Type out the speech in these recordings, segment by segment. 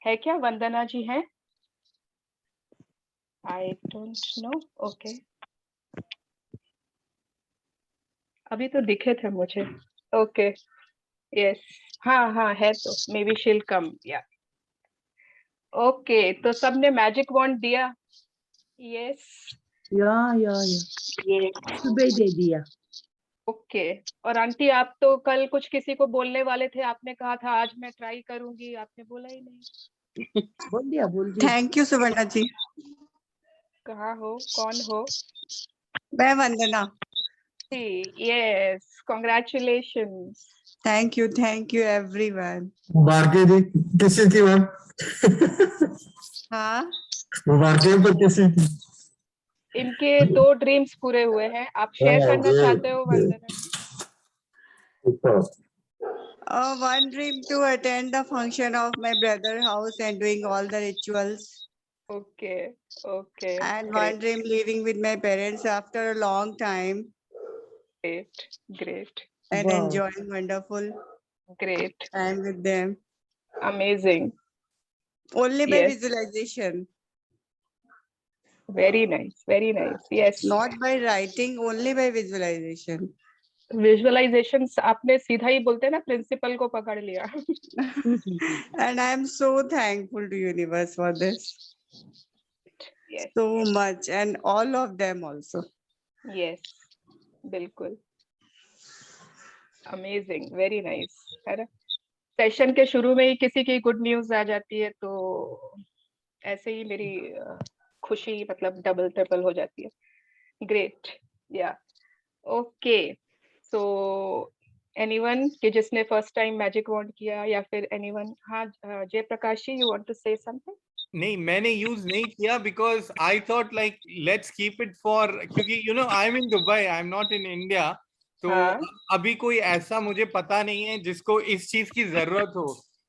है क्या? वंदना जी हैं? I don't know. ओके, अभी तो दिखे थे मुझे। ओके, यस, हाँ हाँ है, तो मे बी शील कम या। ओके, तो सबने मैजिक वॉन्ड दिया? यस, या ये सुबह ही दे दिया। ओके। और आंटी, आप तो कल कुछ किसी को बोलने वाले थे, आपने कहा था आज मैं ट्राई करूंगी, आपने बोला ही नहीं। बोल दिया। Thank you Suvarna ji. कहाँ हो, कौन हो? मैं Vandana. Yes, congratulations. Thank you everyone. मुबारकें जी, किसी की मैम? हाँ, मुबारकें तो किसी की? इनके 2 ड्रीम्स पूरे हुए हैं। आप शेयर करना चाहते हो वंदना जी? one dream to attend the function of my brother house and doing all the rituals, okay okay, and one dream living with my parents after a long time great great and Wow. enjoying wonderful great, time with them amazing, only by yes, visualization, very nice, yes. not by writing, only by visualization. Visualisations आपने सीधा ही बोलते हैं ना, principal को पकड़ लिया। And I am so thankful to universe for this yes so much, and all of them also. Yes, बिल्कुल, amazing, very nice, है ना? सेशन के शुरू में ही किसी की गुड न्यूज आ जाती है तो ऐसे ही मेरी खुशी मतलब डबल ट्रिपल हो जाती है। ग्रेट, या ओके। सो एनीवन कि जिसने फर्स्ट टाइम मैजिक वॉन्ड किया, या फिर एनीवन? हाँ, Jayaprakash ji, you want to say something? नहीं, मैंने यूज नहीं किया because I thought like let's keep it for, क्योंकि you know I am in Dubai, I am not in India, तो हाँ, अभी कोई ऐसा मुझे पता नहीं है जिसको इस चीज की जरूरत हो,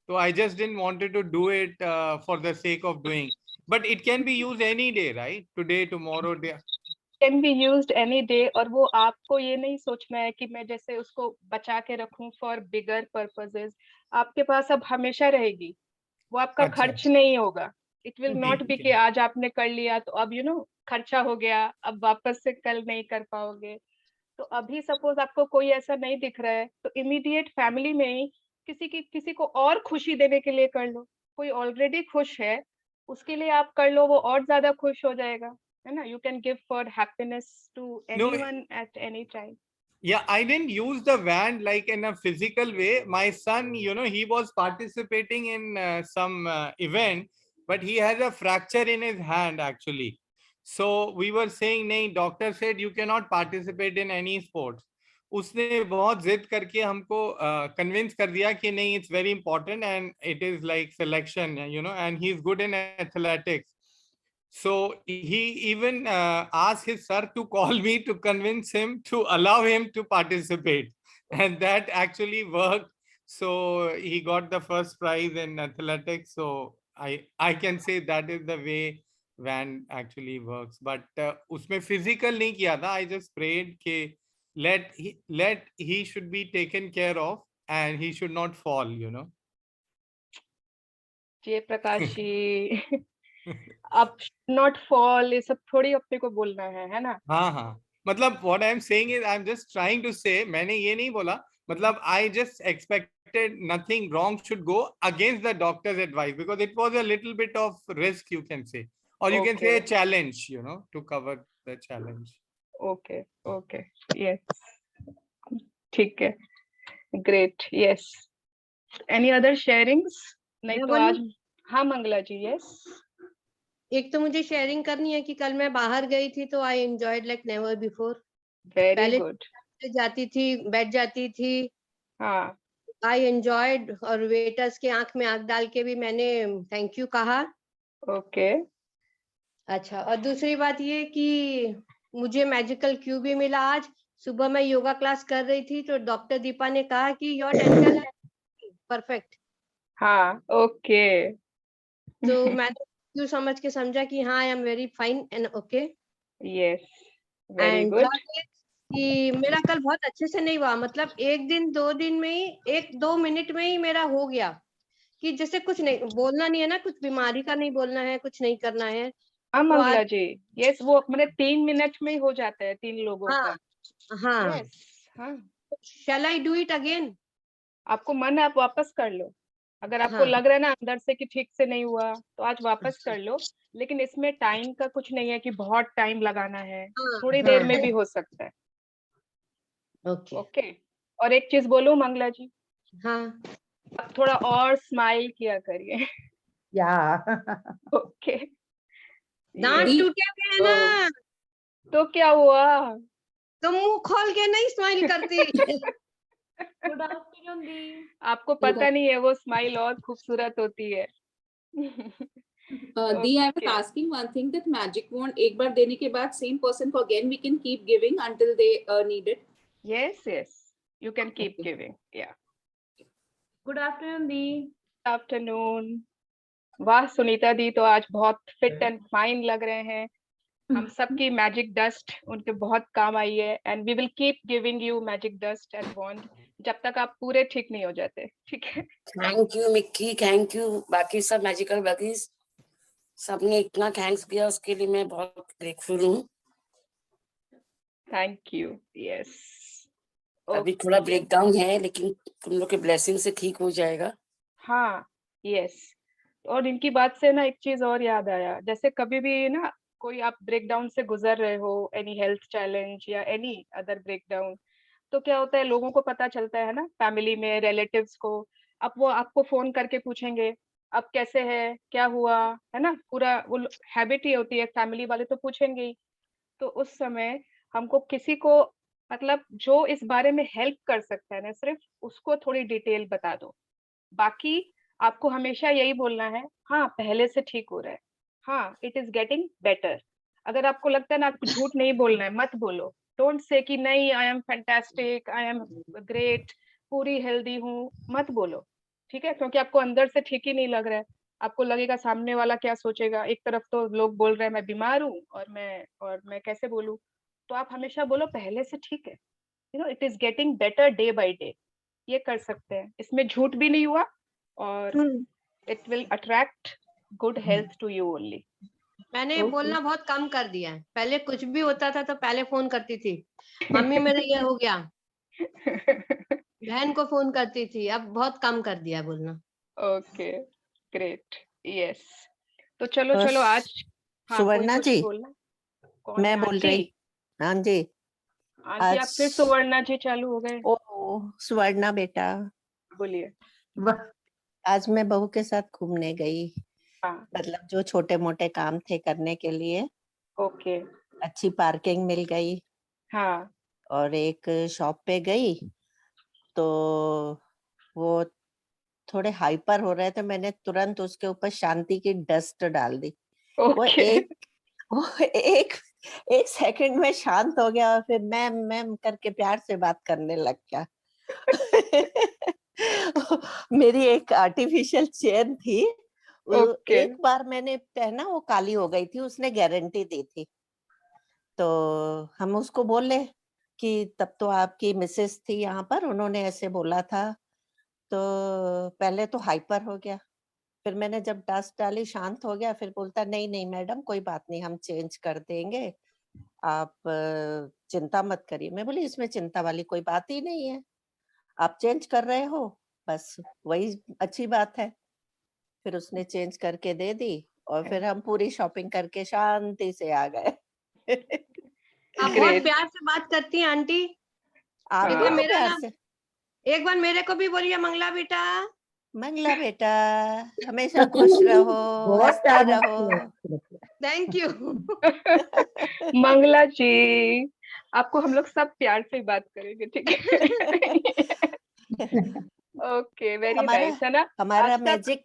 तो I just didn't wanted to do it for the sake of doing, but it can be use any day, right? Today, tomorrow, day. Can be used any day. और वो आपको ये नहीं सोचना है कि मैं जैसे उसको बचा के रखूं फॉर बिगर पर्पसेस। आपके पास अब हमेशा रहेगी, वो आपका अच्छा, खर्च नहीं होगा। इट विल नॉट बी ठीक कि है। आज आपने कर लिया तो अब खर्चा हो गया, अब वापस से कल नहीं कर पाओगे। तो अभी सपोज आपको कोई ऐसा नहीं दिख रहा है, तो इमीडिएट फैमिली में ही किसी को और खुशी देने के लिए कर लो। कोई ऑलरेडी खुश है, उसके लिए आप कर लो, वो और ज्यादा खुश हो जाएगा, है ना? You can give for happiness to No, anyone at any time. yeah, I didn't use the wand like in a physical way. My son, you know, he was participating in some event, but he has a fracture in his hand actually. So we were saying, nahi, doctor said you cannot participate in any sports. उसने बहुत जिद करके हमको convince कर दिया कि नहीं, it's very important and it is like selection, you know, and he's good in athletics. So he even asked his sir to call me to convince him to allow him to participate, and that actually worked. So he got the first prize in athletics. So I can say that is the way WAN actually works. But उसमें physical नहीं किया था. I just prayed कि let he should be taken care of and he should not fall. You know. Jayaprakash जी, अब not fall, ये सब थोड़ी अपने को बोलना है ना? हाँ हाँ, मतलब what I am saying is I am just trying to say, मैंने ये नहीं बोला, मतलब I just expected nothing wrong should go against the doctor's advice because it was a little bit of risk, you can say, or you can say a challenge, you know, to cover the challenge. Okay okay, yes, ठीक है, great, yes. Any other sharings? नहीं तो आज, हाँ मंगला जी, yes. एक तो मुझे sharing करनी है कि कल मैं बाहर गई थी तो I enjoyed like never before. Very पहले गुड। जाती थी, बैठ जाती थी, हाँ, आई एंजॉयड, और वेटर्स के आंख में आंख डाल के भी मैंने थैंक यू कहा। ओके, अच्छा, और दूसरी बात ये कि मुझे मैजिकल क्यूब भी मिला आज। सुबह मैं योगा क्लास कर रही थी तो डॉक्टर दीपा ने कहा कि योर डेंटल परफेक्ट। हाँ, ओके, तो मैंने क्यों समझ के समझा कि हाँ I am very fine and okay. Yes, very and good. कि मेरा कल बहुत अच्छे से नहीं हुआ, मतलब एक दिन 2 दिन में ही, 1-2 मिनट में ही मेरा हो गया कि जैसे कुछ नहीं बोलना नहीं है ना, कुछ बीमारी का नहीं बोलना है, कुछ नहीं करना है। हाँ तो मंगला आज जी, यस, वो मैंने 3 मिनट में ही हो जाता है 3 लोगों हाँ का। हाँ, यस, हाँ, शैल आई डू इट अगेन? आपको मन है आप वापस कर लो। अगर आपको हाँ लग रहा है ना अंदर से कि ठीक से नहीं हुआ तो आज वापस कर लो। लेकिन इसमें टाइम का कुछ नहीं है कि बहुत टाइम लगाना है, हाँ थोड़ी देर हाँ में भी हो सकता है। Okay okay. और एक चीज बोलूं मंगला जी, हाँ आप थोड़ा और स्माइल किया करिए। Yeah. ओके। दांत ये टूटे हुए हैं ना, तो क्या हुआ? तो मुंह खोल के नहीं स्माइल करती। गुड आफ्टरनून दी। आपको पता नहीं है वो स्माइल और खूबसूरत होती है। दी, I was Okay. asking one thing, that magic wand एक बार देने के बाद same person को again we can keep giving until they need it. Yes, yes, you can keep Okay. giving. Yeah. Good afternoon the. Afternoon. वाह सुनीता दी तो आज बहुत fit and fine लग रहे हैं। हम सबकी मैजिक डस्ट उनके बहुत काम आई है, and we will keep giving you magic dust and wand जब तक आप पूरे ठीक नहीं हो जाते, ठीक है? Thank you Mickey, thank you बाकी सब मैजिकल बगीज सबने इतना थैंक्स किया, उसके लिए मैं बहुत ग्रेटफुल हूँ। Thank you. यस, अभी थोड़ा ब्रेकडाउन है लेकिन तुम लोग के ब्लेसिंग से ठीक हो जाएगा। हाँ, यस। और इनकी बात से ना एक चीज और याद आया, जैसे कभी भी ना कोई आप ब्रेकडाउन से गुजर रहे हो, एनी हेल्थ चैलेंज या एनी अदर ब्रेकडाउन, तो क्या होता है लोगों को पता चलता है ना, फैमिली में रिलेटिव्स को, अब वो आपको फोन करके पूछेंगे अब कैसे है, क्या हुआ, है ना, पूरा वो हैबिट ही होती है, फैमिली वाले तो पूछेंगे ही। तो उस समय हमको किसी को मतलब जो इस बारे में हेल्प कर सकता है ना, सिर्फ उसको थोड़ी डिटेल बता दो। बाकी आपको हमेशा यही बोलना है, हाँ पहले से ठीक हो रहा है, हाँ इट इज गेटिंग बेटर। अगर आपको लगता है ना आपको झूठ नहीं बोलना है, मत बोलो। डोंट से कि नहीं I am fantastic, I am great, पूरी हेल्दी हूँ, मत बोलो, ठीक है? क्योंकि आपको अंदर से ठीक ही नहीं लग रहा है। आपको लगेगा सामने वाला क्या सोचेगा, एक तरफ तो लोग बोल रहे हैं मैं बीमार हूँ और मैं कैसे बोलूँ। तो आप हमेशा बोलो पहले से ठीक है, you know it is getting better day by day. ये कर सकते हैं, इसमें झूठ भी नहीं हुआ और it will attract good health to you only. मैंने Okay. बोलना बहुत कम कर दिया है। पहले कुछ भी होता था तो पहले फोन करती थी, मम्मी मेरा ये हो गया, बहन को फोन करती थी, अब बहुत कम कर दिया बोलना। Okay, great, yes. तो चलो तो चलो आज, हाँ कोई सुवर्णा कुछ जी, बोलना? कौन मैं है? बोल आंटी? रही। हाँ जी। आंटी आप फिर सुवर्णा जी चालू हो गए, ओ सुवर्णा बेटा, बोलिए। आज मैं बहू के साथ घूमने गई। हाँ, मतलब जो छोटे मोटे काम थे करने के लिए, ओके, अच्छी पार्किंग मिल गई हाँ, और एक शॉप पे गई तो वो थोड़े हाइपर हो रहे थे, मैंने तुरंत उसके ऊपर शांति की डस्ट डाल दी। वो ओके, एक सेकंड में शांत हो गया और फिर मैम करके प्यार से बात करने लग गया। मेरी एक आर्टिफिशियल चेन थी, ओके, एक बार मैंने पहना वो काली हो गई थी, उसने गारंटी दी थी। तो हम उसको बोले कि तब तो आपकी मिसेस थी यहाँ पर, उन्होंने ऐसे बोला था। तो पहले तो हाइपर हो गया, फिर मैंने जब डस्ट डाली शांत हो गया, फिर बोलता नहीं नहीं मैडम कोई बात नहीं, हम चेंज कर देंगे, आप चिंता मत करिए। मैं बोली इसमें चिंता वाली कोई बात ही नहीं है, आप चेंज कर रहे हो बस वही अच्छी बात है। फिर उसने चेंज करके दे दी और फिर हम पूरी शॉपिंग करके शांति से आ गए। आप बहुत प्यार से बात करती हैं आंटी। आप एक भी बार तो मेरा प्यार ना, से। एक बार मेरे को भी बोलिए मंगला बेटा। मंगला बेटा हमेशा खुश रहो, बहुत हंसते प्यार रहो। Thank you. मंगला जी, आपको हम लोग सब प्यार से बात करेंगे, ठीक है? ओके, वेरी नाइस, है ना? हमारा आज तक मैजिक,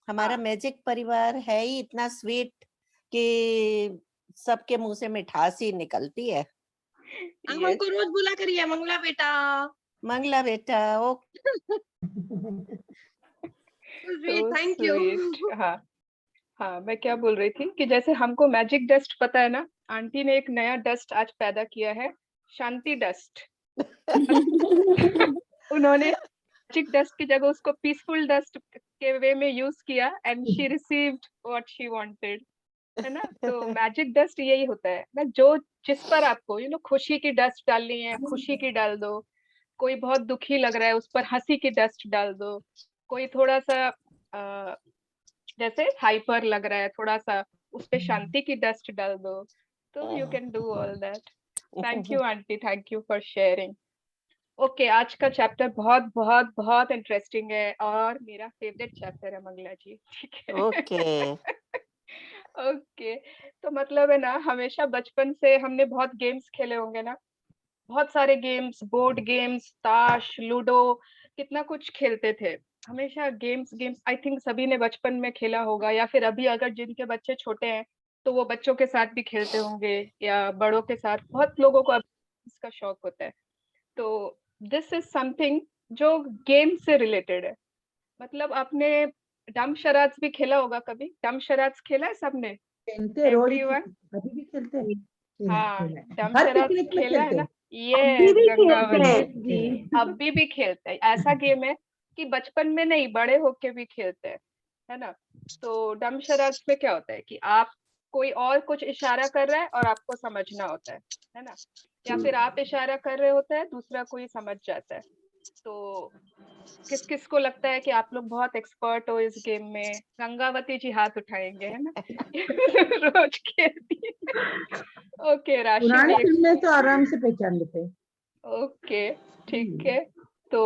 हमारा हाँ। मैजिक परिवार है ही इतना स्वीट कि सबके मुंह से मिठास ही निकलती है। आप हमको रोज बोला करिए मंगला बेटा। मंगला बेटा ओ थैंक यू। स्वीट। हाँ हाँ, मैं क्या बोल रही थी कि जैसे हमको मैजिक डस्ट पता है ना, आंटी ने एक नया डस्ट आज पैदा किया है, शांति डस्ट। उन्होंने मैजिक डस्ट की जगह उसको पीसफुल डस्ट के वे में यूज किया and she received what she wanted, है ना। तो मैजिक डस्ट यही होता है ना, जो जिस पर आपको खुशी की डस्ट डालनी है, खुशी की डाल दो। कोई बहुत दुखी लग रहा है, उस पर हंसी की डस्ट डाल दो। कोई थोड़ा सा जैसे हाइपर लग रहा है, थोड़ा सा उस पे शांति की डस्ट डाल दो। तो you can do all that. Thank you aunty, thank you for sharing. Okay, आज का चैप्टर बहुत बहुत बहुत इंटरेस्टिंग है और मेरा फेवरेट चैप्टर है मंगला जी, ठीक है। ओके। ओके, तो मतलब है ना, हमेशा बचपन से हमने बहुत गेम्स खेले होंगे ना, बहुत सारे गेम्स, बोर्ड गेम्स, ताश, लूडो, कितना कुछ खेलते थे। हमेशा गेम्स गेम्स आई थिंक सभी ने बचपन में खेला होगा, या फिर अभी अगर जिनके बच्चे छोटे हैं तो वो बच्चों के साथ भी खेलते होंगे, या बड़ों के साथ। बहुत लोगों को इसका शौक होता है। तो दिस इज समथिंग जो गेम से रिलेटेड है। मतलब आपने डम शराड्स भी खेला होगा कभी? डम शराड्स खेला है सबने? खेलते रोज ही Everyone? खेलते, अभी भी खेलते हैं। हाँ, डम हर शराड्स पिकनिक में खेला है खेलते ना? हैं। यस, खेलते गंगावती हैं। अभी भी खेलते हैं। ऐसा गेम है कि बचपन में नहीं, बड़े होके भी खेलते हैं, है ना। तो डम शराड्स में क्या होता है कि आप कोई और कुछ इशारा कर रहा है और आपको समझना होता है ना। या फिर आप इशारा कर रहे होते हैं, दूसरा कोई समझ जाता है। तो किस किस को लगता है कि आप लोग बहुत एक्सपर्ट हो इस गेम में? गंगावती जी हाथ उठाएंगे, है ना। रोज खेलती है। ओके, राशि पुराने भी फिल्म में तो आराम से पहचान लेते हैं। ओके, ठीक है। तो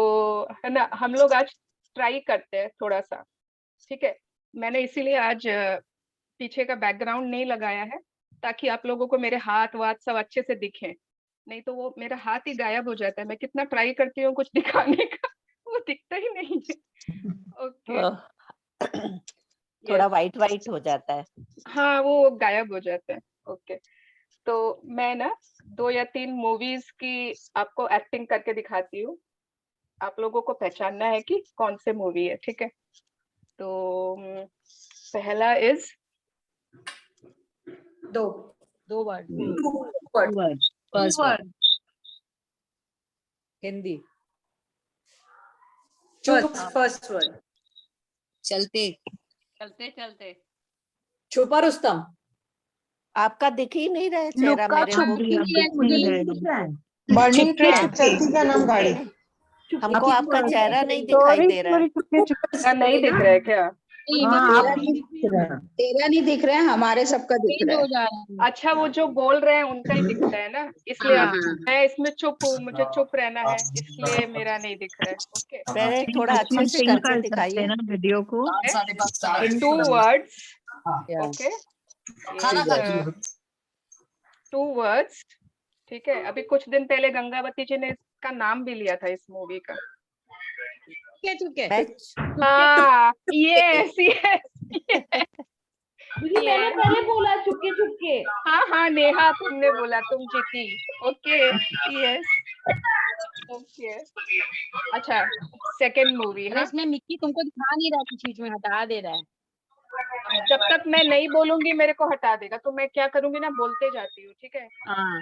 है ना, हम लोग आज ट्राई करते हैं थोड़ा सा, ठीक है। मैंने इसीलिए आज पीछे का बैकग्राउंड नहीं लगाया है, ताकि आप लोगों को मेरे हाथ वाथ सब अच्छे से दिखे। नहीं तो वो मेरा हाथ ही गायब हो जाता है, मैं कितना ट्राई करती हूँ कुछ दिखाने का, वो दिखता ही नहीं है। ओके, थोड़ा वाइट वाइट हो जाता है। हाँ, वो गायब हो जाता है। ओके, तो मैं ना 2 या 3 मूवीज की आपको एक्टिंग करके दिखाती हूँ। आप लोगों को पहचानना है कि कौन से मूवी है, ठीक है। तो पहला इज दो word First one. Hindi. First word. चलते चलते चलते। छुपा रुस्तम। आपका दिख ही नहीं रहा है चेहरा मेरे को। मुझे नहीं दिख रहा है। बर्निंग चलती का नाम गाड़ी। हमको आपका चेहरा नहीं दिखाई दे रहा है। नहीं दिख रहा है क्या? हाँ, आप नहीं दिख रहा। तेरा नहीं दिख रहा है, हमारे सबका दिख रहा है। अच्छा, वो जो बोल रहे हैं उनका ही दिखता है ना, इसलिए मैं इसमें चुप हूँ, मुझे चुप रहना है, इसलिए मेरा नहीं दिख रहा है। ओके, पहले थोड़ा अच्छे से करके दिखाइए। वीडियो को 2 words, ओके, 2 words, ठीक है। अभी कुछ दिन पहले गंगावती जी ने इसका नाम भी लिया था, इस मूवी का। चुके हाँ, यस यस। मैंने पहले बोला चुपके चुपके। हाँ हाँ नेहा, तुमने बोला, तुम जीती। Okay, yes, okay. अच्छा, सेकंड मूवी है। इसमें मिक्की तुमको दिखा नहीं रहा है, चीज में हटा दे रहा है। जब तक मैं नहीं बोलूंगी मेरे को हटा देगा, तो मैं क्या करूंगी ना, बोलते जाती हूँ, ठीक है। हाँ,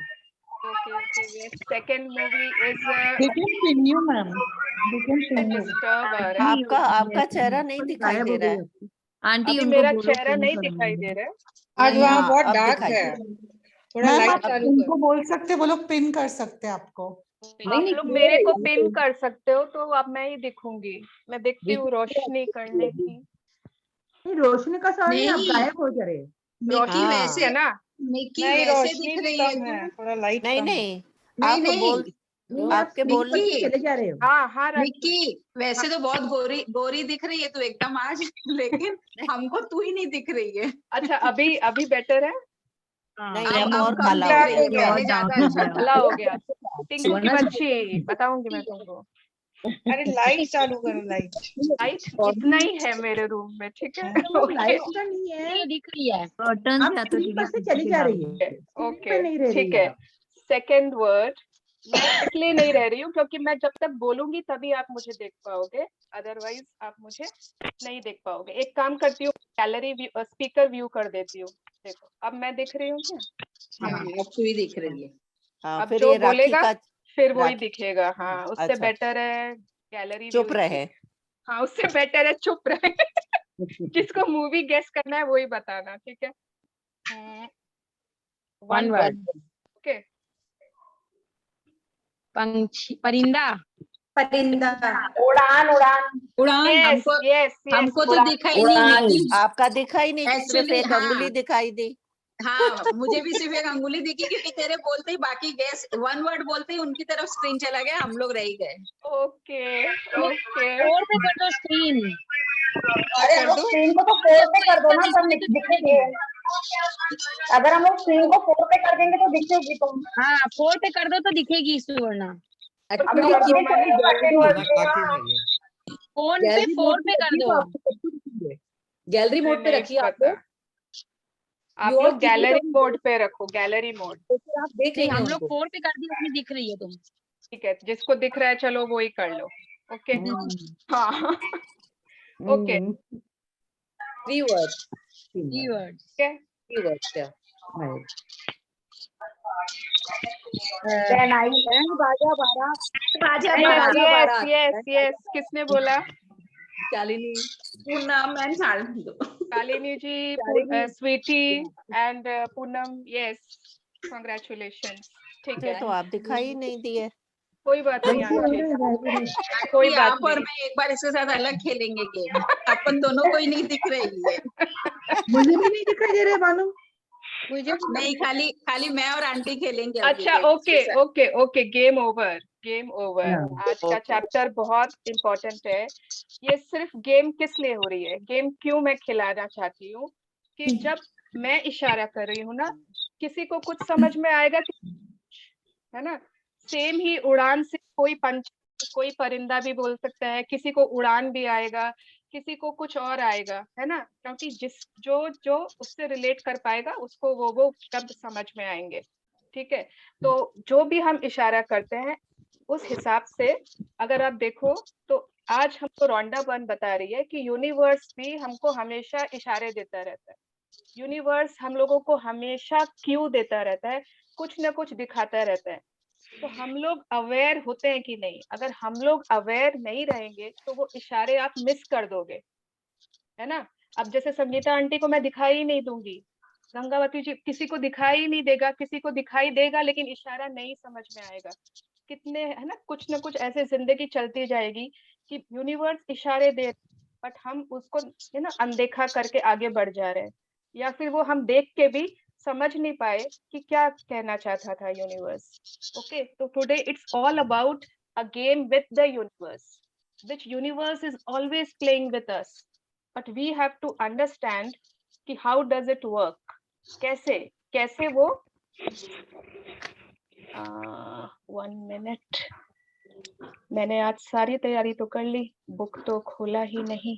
ओके, सेकंड मूवी इज आपका आपका चेहरा नहीं दिखाई दे रहा है। आंटी अभी मेरा चेहरा नहीं दिखाई दे रहा है। आज वहाँ हाँ, बहुत अब डार्क दिखाई है। दे रहा है। थोड़ा लाइट चालू कर। उनको बोल सकते, वो लोग पिन कर सकते हैं आपको। आप लोग मेरे को पिन कर सकते हो, तो अब मैं ही दिखूंगी। मैं देखती हूँ रोशनी करने की। नहीं, रोशनी का सवाल नहीं, आप गायब हो जा रहे हैं। रोशनी हाँ। वैसे है ना, मिक्की नहीं, वैसे रोशनी दिख रही कम है है, तू। थोड़ा लाइट नहीं कम है। नहीं, नहीं, आप नहीं। बोल नहीं, आप आपके बोल मिक्की, चले जा रहे हो। हाँ हाँ रखी। मिक्की वैसे तो बहुत गोरी गोरी दिख रही है तू एकदम आज, लेकिन हमको तू ही नहीं दिख रही है। अच्छा, अभी अभी बेटर है। नहीं, अब अब और कम काला दिख हो रही है, गया। पहले ज्यादा अच्छा था। काला हो गया। टिंकू की बच्ची, बताऊंगी मैं तुमको। अरे लाइट चालू करो, लाइट। लाइट इतना ही है मेरे रूम में, ठीक है। वो लाइट का नहीं है, दिख रही है। आप स्क्रीन पर से चली जा रही है, स्क्रीन पे नहीं रह रही ठीक है। आप। सेकंड वर्ड मैं इसलिए नहीं रह रही हूँ क्योंकि मैं जब तक बोलूंगी तभी आप मुझे देख पाओगे, अदरवाइज आप मुझे नहीं देख पाओगे। एक काम करती हूँ, गैलरी स्पीकर व्यू कर देती हूँ। देखो अब मैं दिख रही हूँ क्या? हाँ, अब तू ही दिख रही है। हाँ, अब फिर जो ये राखी बोलेगा का फिर वही राखी। दिखेगा। हाँ, उससे अच्छा। बेटर है गैलरी चुप रहे। हाँ, उससे बेटर है चुप रहे। जिसको मूवी गेस करना है वही बताना, ठीक है? One word. ओके। पंछी, परिंदा। परिंदा। उड़ान उड़ान। उड़ान। यस हमको यस हमको यस। तो दिखा ही नहीं उड़ान। निकी। आपका दिखा ही नहीं, सिर्फ Actually, एक हाँ। अंगुली दिखाई दी। हाँ, मुझे भी सिर्फ एक अंगुली दिखी क्योंकि तेरे बोलते ही बाकी गैस वन वर्ड बोलते ही उनकी तरफ स्क्रीन चला गया, हम लोग रह गए। Okay okay. 4 पे कर दो स्क्रीन। अरे हम लोग स्क्रीन को तो 4 पे कर दो ना, तब दिखेगी। अगर हम लोग स्क्रीन को 4 पे कर देंगे तो दिखेगी तुम। हाँ 4 पे कर दो तो दिखेगी सुवर्णा। हम लोग फोन पे 4 पे कर दो। गैलरी मोड पे रखिए आप लोग। आप लोग गैलरी मोड पे रखो, गैलरी मोड। आप देख नहीं, रहे हम हैं लोग उनको। 4 पे कर दिया, उसमें दिख रही है तुम। ठीक है, जिसको दिख रहा है चलो वो ही कर लो। ओके। हाँ ओके। 3 words. 3 words. ठीक है। 3 words, yeah. Right. बैंड बाजा बारा। बाजा बारा। Yes yes yes yes. किसने बोला? Shalini, Poonam and Shalini. Shalini ji, Sweety and Poonam. Yes, congratulations. ठीक है, तो आप दिखाई ही नहीं दिए। कोई बात नहीं आंटी, कोई बात आप और नहीं। मैं एक बार इसके साथ अलग खेलेंगे गेम। अपन दोनों को ही नहीं दिख रही है। मुझे भी नहीं दिखाई दे रहे बानू। मुझे नहीं, खाली मैं और आंटी खेलेंगे। अच्छा okay okay okay, game over, game over. आज का चैप्टर बहुत इम्पोर्टेंट है। ये सिर्फ गेम किस लिए हो रही है, गेम क्यों मैं खिलाना चाहती हूँ कि जब मैं इशारा कर रही हूँ ना, किसी को कुछ समझ में आएगा, है ना? सेम ही उड़ान से कोई पंछी, कोई परिंदा भी बोल सकता है, किसी को उड़ान भी आएगा, किसी को कुछ और आएगा, है ना? क्योंकि जो उससे रिलेट कर पाएगा उसको वो शब्द समझ में आएंगे। ठीक है, तो जो भी हम इशारा करते हैं उस हिसाब से अगर आप देखो तो आज हमको रॉन्डा बर्न बता रही है कि यूनिवर्स भी हमको हमेशा इशारे देता रहता है। यूनिवर्स हम लोगों को हमेशा क्यू देता रहता है, कुछ ना कुछ दिखाता रहता है। तो हम लोग अवेयर होते हैं कि नहीं? अगर हम लोग अवेयर नहीं रहेंगे तो वो इशारे आप मिस कर दोगे, है ना? अब जैसे संगीता आंटी को मैं दिखाई ही नहीं दूंगी, गंगावती जी किसी को दिखाई नहीं देगा, किसी को दिखाई देगा लेकिन इशारा नहीं समझ में आएगा। कितने, है ना, कुछ ना कुछ ऐसे जिंदगी चलती जाएगी कि यूनिवर्स इशारे दे, बट हम उसको, है ना, अनदेखा करके आगे बढ़ जा रहे हैं, या फिर वो हम देख के भी समझ नहीं पाए कि क्या कहना चाहता था यूनिवर्स। ओके, तो today it's all about a game with the universe, which universe is always playing with us, but we have to understand कि how does it work, कैसे वो 1 minute, मैंने आज सारी तैयारी तो कर ली, बुक तो खोला ही नहीं।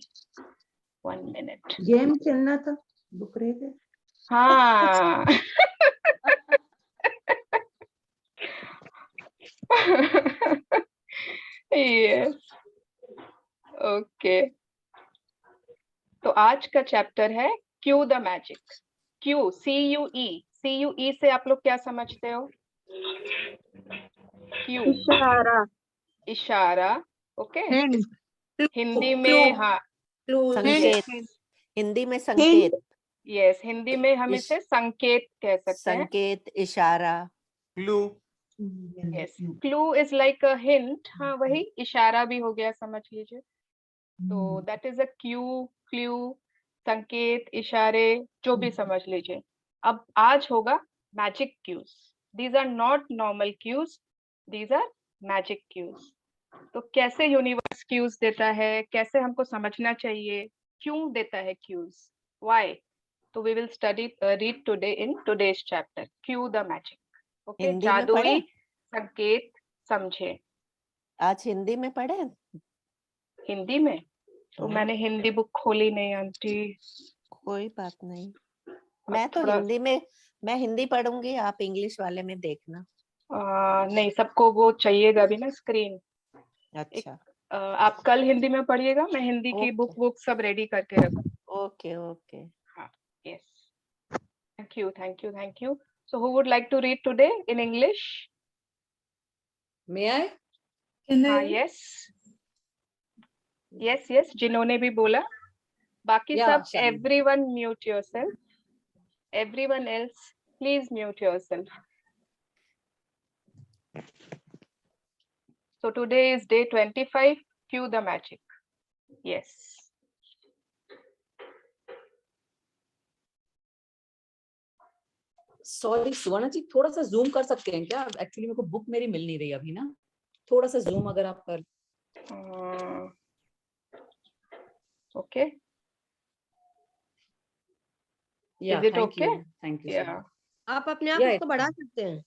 1 minute। गेम खेलना था, बुक रहे थे। हाँ यस ओके। तो आज का चैप्टर है Q the magic. Q, CUE से आप लोग क्या समझते हो? क्यू, इशारा। ओके, हिंदी में हाँ, संकेत, हिंदी में संकेत। यस, हिंदी में हम इसे संकेत कह सकते हैं। संकेत, इशारा। Clue. Yes, clue is like a hint. हाँ, वही इशारा भी हो गया, समझ लीजिए। तो दैट इज अ क्लू, संकेत, इशारे, जो भी समझ लीजिए। अब आज होगा magic cues. These are not normal cues, these are magic cues. तो कैसे यूनिवर्स क्यूज देता है, कैसे हमको समझना चाहिए, क्यों देता है क्यूज, व्हाई, तो we will study read today in today's chapter cue the magic. Okay, जादुई संकेत समझे। आज हिंदी में पढ़े? हिंदी में तो मैंने हिंदी बुक खोली नहीं आंटी। कोई बात नहीं, मैं तो हिंदी में, मैं हिंदी पढ़ूंगी, आप इंग्लिश वाले में देखना। नहीं, सबको वो चाहिएगा भी ना स्क्रीन। अच्छा, आप कल हिंदी में पढ़िएगा, मैं हिंदी की बुक सब रेडी करके रखूँ। Okay okay. हाँ, yes, thank you. So who would like to read today in English? May I? Yes. Yes yes, जिन्होंने भी बोला, बाकी Yeah, सब Shalini. everyone mute yourself, everyone else please mute yourself. So today is day 25. Cue the magic. Yes. Sorry Suvarna ji, थोड़ा सा zoom कर सकते हैं क्या? एक्चुअली मेरे को बुक मेरी मिल नहीं रही अभी ना, थोड़ा सा जूम अगर आप कर। Okay. Yeah, Is it thank okay? you. Thank you so Yeah. much. आप अपने आप Yeah, उसको बढ़ा सकते हैं।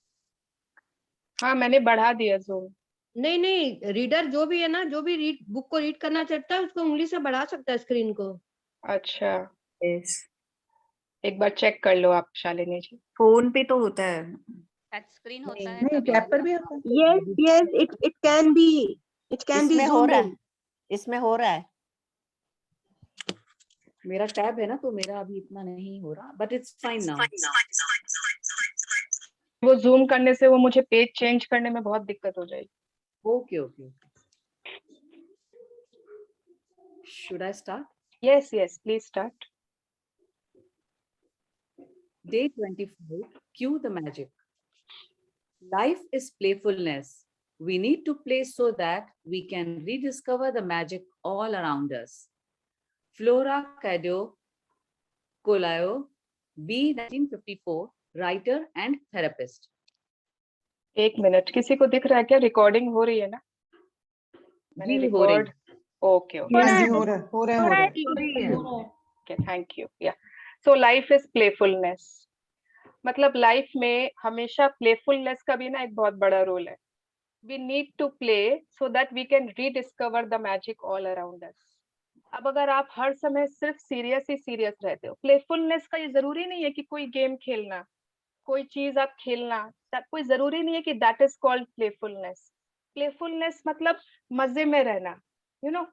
हाँ, मैंने बढ़ा दिया zoom. नहीं नहीं, रीडर जो भी है ना, जो भी रीड बुक को रीड करना चाहता है उसको उंगली से बढ़ा सकता है स्क्रीन को। अच्छा, Yes. एक बार चेक कर लो आप शालिनी जी। फोन पे तो होता है। टच स्क्रीन होता नहीं, है नहीं, तभी टैब पर होगा। भी होता है। Yes, yes, it can be इसमें हो zoomed रहा in. है, इसमें हो रहा है। मेरा टैब है ना, तो मेरा अभी इतना नहीं हो रहा, बट इट्स फाइन नाउ। वो जूम करने से वो मुझे पेज चेंज करने में बहुत दिक्कत हो जाएगी। Okay okay. Should I start? Yes, yes, please start. Day 25. Cue the magic. Life is playfulness. We need to play so that we can rediscover the magic all around us. Flora Caddo Colayo, B. 1954, writer and therapist. एक minute, किसी को दिख रहा है क्या? Recording हो रही है ना? मैंने जी, हो रही। रिकॉर्ड। ओके हाँ जी, हो रहा है। Okay, thank you. या सो लाइफ इज प्लेफुलनेस, मतलब लाइफ में हमेशा प्लेफुलनेस का भी ना एक बहुत बड़ा रोल है। We need to play so that we can rediscover the magic all around us. अब अगर आप हर समय सिर्फ सीरियस ही सीरियस रहते हो, प्लेफुलनेस का ये जरूरी नहीं है कि कोई गेम खेलना, कोई चीज आप खेलना, कोई जरूरी नहीं है कि that is called playfulness. Playfulness मतलब मजे में रहना,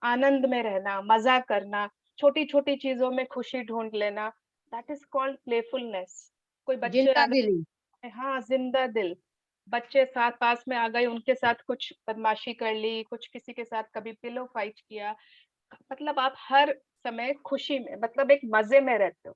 आनंद में रहना, मजा करना, छोटी छोटी चीजों में खुशी ढूंढ लेना, दैट इज कॉल्ड प्लेफुलनेस। कोई बच्चे जिंदा आ दिली। गए, हाँ, जिंदा दिल। बच्चे साथ पास में आ गए, उनके साथ कुछ बदमाशी कर ली, कुछ किसी के साथ कभी पिलो फाइट किया, मतलब आप हर समय खुशी में, मतलब एक मजे में रहते हो।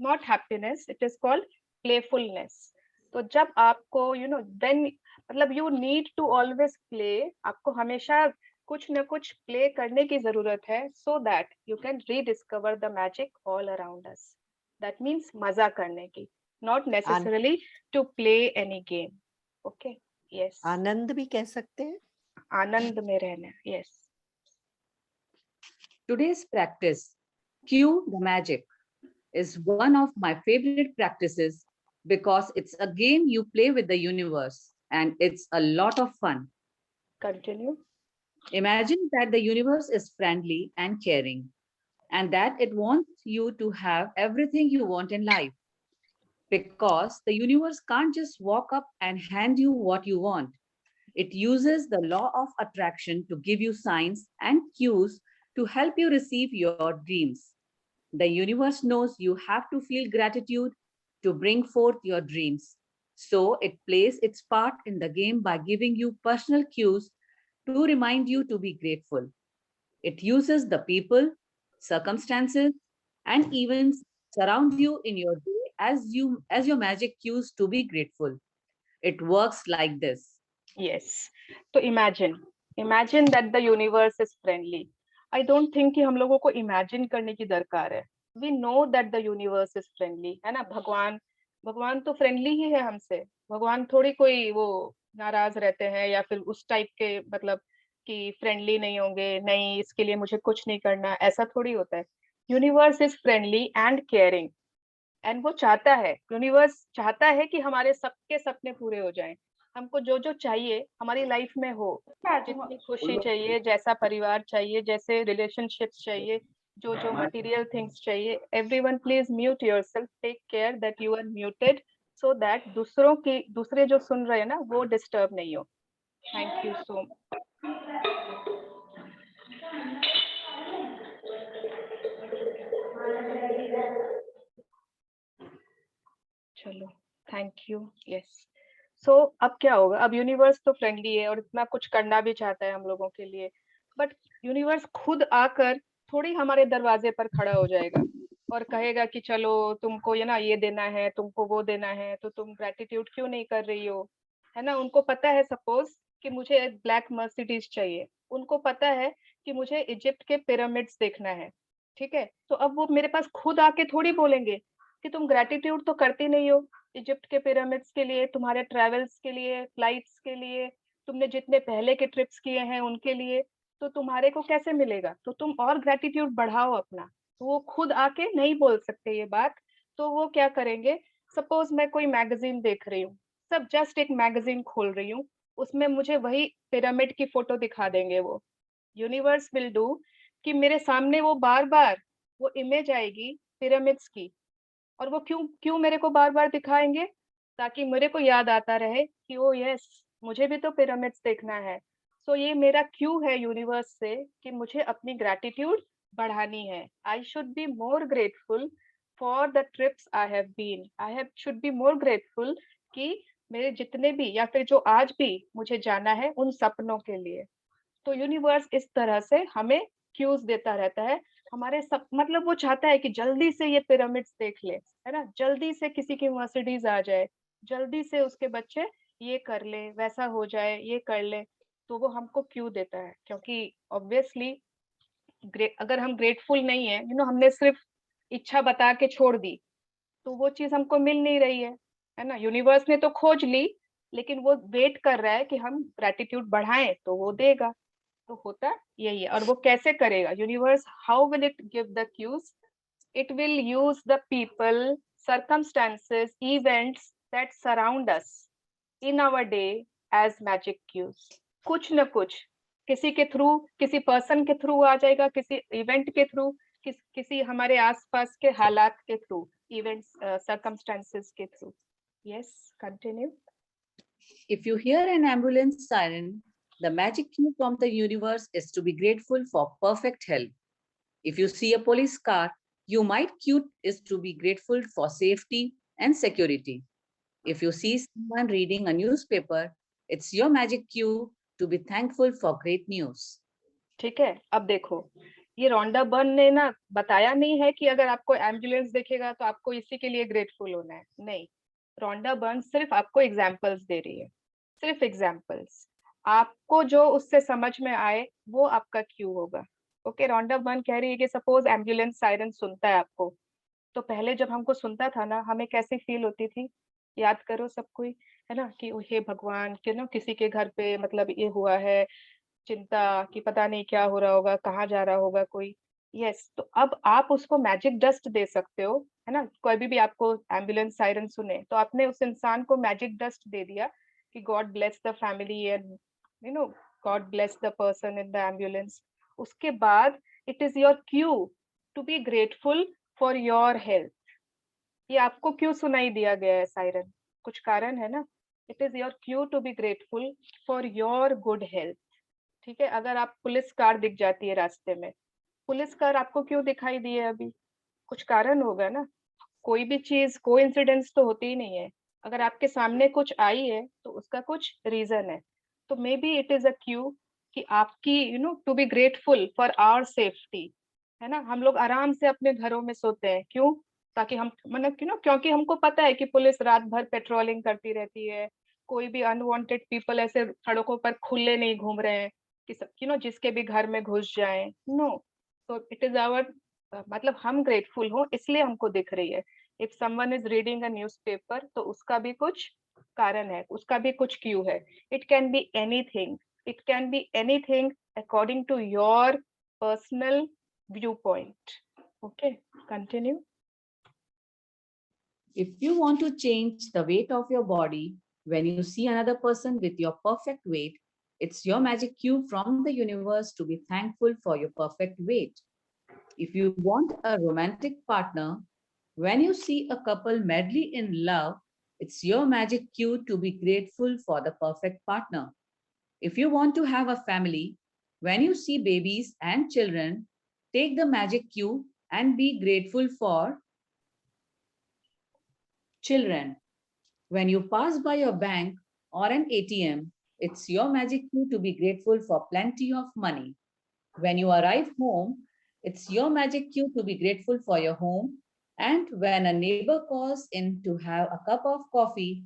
Not happiness, it is called playfulness. तो जब आपको देन मतलब you need to always play, आपको हमेशा कुछ न कुछ प्ले करने की जरूरत है, so that you can rediscover the magic all around us. That means मजा करने की, not necessarily to play any game. Okay, yes, आनंद भी कह सकते हैं, आनंद में रहना। Yes. Today's practice, Cue the Magic, is one of my favorite practices because it's a game you play with the universe and it's a lot of fun. Continue. Imagine that the universe is friendly and caring and that it wants you to have everything you want in life, because the universe can't just walk up and hand you what you want. It uses the law of attraction to give you signs and cues to help you receive your dreams. The universe knows you have to feel gratitude to bring forth your dreams. So it plays its part in the game by giving you personal cues to remind you to be grateful. It uses the people, circumstances, and events surround you in your day as your magic cues to be grateful. It works like this. Yes. तो imagine that the universe is friendly. I don't think कि हम लोगों को imagine करने की दरकार है। We know that the universe is friendly, है ना? भगवान तो friendly ही है हमसे। भगवान थोड़ी कोई वो नाराज रहते हैं या फिर उस टाइप के, मतलब कि फ्रेंडली नहीं होंगे, नहीं इसके लिए मुझे कुछ नहीं करना, ऐसा थोड़ी होता है। Universe is friendly and caring, and वो चाहता है, यूनिवर्स चाहता है कि हमारे सबके सपने पूरे हो जाएं, हमको जो जो चाहिए हमारी लाइफ में हो, जितनी खुशी चाहिए, जैसा परिवार चाहिए, जैसे रिलेशनशिप्स चाहिए, जो जो मटेरियल थिंग्स चाहिए। Everyone please mute yourself, take care that you are muted, so that दूसरे जो सुन रहे हैं ना वो डिस्टर्ब नहीं हो। Thank you so much. चलो, थैंक यू। यस, सो अब क्या होगा? अब यूनिवर्स तो फ्रेंडली है और इतना कुछ करना भी चाहता है हम लोगों के लिए, बट यूनिवर्स खुद आकर थोड़ी हमारे दरवाजे पर खड़ा हो जाएगा और कहेगा कि चलो तुमको ये ना ये देना है, तुमको वो देना है, तो तुम ग्रेटिट्यूड क्यों नहीं कर रही हो, है ना। उनको पता है सपोज कि मुझे ब्लैक मर्सिडीज चाहिए, उनको पता है कि मुझे इजिप्ट के पिरामिड्स देखना है, ठीक है। तो अब वो मेरे पास खुद आके थोड़ी बोलेंगे कि तुम ग्रेटिट्यूड तो करती नहीं हो इजिप्ट के पिरामिड्स के लिए, तुम्हारे ट्रेवल्स के लिए, फ्लाइट्स के लिए, तुमने जितने पहले के ट्रिप्स किए हैं उनके लिए, तो तुम्हारे को कैसे मिलेगा, तो तुम और ग्रेटिट्यूड बढ़ाओ अपना। तो वो खुद आके नहीं बोल सकते ये बात, तो वो क्या करेंगे, सपोज मैं कोई मैगजीन देख रही हूँ, सब जस्ट एक मैगजीन खोल रही हूँ, उसमें मुझे वही पिरामिड की फोटो दिखा देंगे वो। यूनिवर्स विल डू कि मेरे सामने वो बार बार वो इमेज आएगी पिरामिड्स की, और वो क्यों क्यों मेरे को बार बार दिखाएंगे, ताकि मेरे को याद आता रहे कि ओ यस मुझे भी तो पिरामिड्स देखना है। सो ये मेरा क्यू है यूनिवर्स से कि मुझे अपनी ग्रैटिट्यूड बढ़ानी है। I should be more grateful for the trips I have been, I have should be more grateful कि मेरे जितने भी या फिर जो आज भी मुझे जाना है उन सपनों के लिए। तो यूनिवर्स इस तरह से हमें क्यूज देता रहता है, हमारे सब मतलब वो चाहता है कि जल्दी से ये पिरामिड्स देख ले, है ना, जल्दी से किसी की मर्सिडीज आ जाए, जल्दी से उसके बच्चे ये कर ले, वैसा हो जाए, ये कर ले। तो वो हमको क्यू देता है, क्योंकि ऑब्वियसली अगर हम ग्रेटफुल नहीं है, हमने सिर्फ इच्छा बता के छोड़ दी, तो वो चीज हमको मिल नहीं रही है ना। यूनिवर्स ने तो खोज ली, लेकिन वो वेट कर रहा है कि हम ग्रेटिट्यूड बढ़ाएं तो वो देगा। तो होता यही है। और वो कैसे करेगा universe, how will it give the cues, it will use the people, circumstances, events that surround us in our day as magic cues। कुछ न कुछ किसी के थ्रू, किसी पर्सन के थ्रू आ जाएगा, किसी इवेंट के थ्रू, किसी हमारे आसपास के हालात के थ्रू, इवेंट्स, circumstances के through. Yes, continue. If you hear an ambulance siren, the magic cue from the universe is to be grateful for perfect health. If you see a police car, you might cue is to be grateful for safety and security. If you see someone reading a newspaper, it's your magic cue to be thankful for great news. ठीक है, अब देखो ये Rhonda Byrne ने ना बताया नहीं है कि अगर आपको एम्बुलेंस देखेगा तो आपको इसी के लिए ग्रेटफुल होना है, नहीं। रोंडा बर्न सिर्फ आपको एग्जाम्पल्स दे रही है, सिर्फ एग्जाम्पल्स। आपको जो उससे समझ में आए वो आपका क्यू होगा। ओके, रोंडा बर्न कह रही है कि सपोज एम्बुलेंस सायरन सुनता है आपको, तो पहले जब हमको सुनता था ना, हमें कैसी फील होती थी, याद करो सब कोई, है ना, कि हे भगवान, कि ना किसी के घर पे मतलब ये हुआ है, चिंता कि पता नहीं क्या हो रहा होगा, कहाँ जा रहा होगा कोई। यस, तो अब आप उसको मैजिक डस्ट दे सकते हो, है ना। कोई भी आपको एम्बुलेंस सायरन सुने तो आपने उस इंसान को मैजिक डस्ट दे दिया कि God bless the family and God bless the person in the ambulance. उसके बाद it is your cue to be grateful for your health. ये आपको क्यों सुनाई दिया गया है सायरन, कुछ कारण है ना। It is your cue to be grateful for your good health. ठीक है, अगर आप पुलिस कार दिख जाती है रास्ते में, पुलिस कार आपको क्यों दिखाई दी है अभी, कुछ कारण होगा ना। कोई भी चीज कोइंसिडेंस तो होती ही नहीं है, अगर आपके सामने कुछ आई है तो उसका कुछ रीजन है। तो maybe it is a cue कि आपकी to be grateful for our safety, है ना। हम लोग आराम से अपने घरों में सोते हैं, क्यों, ताकि हम मतलब क्योंकि हमको पता है कि पुलिस रात भर पेट्रोलिंग करती रहती है, कोई भी अनवांटेड पीपल ऐसे सड़कों पर खुले नहीं घूम रहे हैं कि सब जिसके भी घर में घुस जाए, नो। तो इट इज आवर मतलब हम ग्रेटफुल हो इसलिए हमको दिख रही है। If someone is reading a newspaper तो उसका भी कुछ कारण है, उसका भी कुछ क्यू है। It can be anything, it can be anything according to your personal view point. Okay, continue. If you want to change the weight of your body, when you see another person with your perfect weight, it's your magic cue from the universe to be thankful for your perfect weight. If you want a romantic partner, when you see a couple madly in love, it's your magic cue to be grateful for the perfect partner. If you want to have a family, when you see babies and children, take the magic cue and be grateful for children. When you pass by your bank or an ATM, it's your magic cue to be grateful for plenty of money. When you arrive home, it's your magic cue to be grateful for your home. And when a neighbor calls in to have a cup of coffee,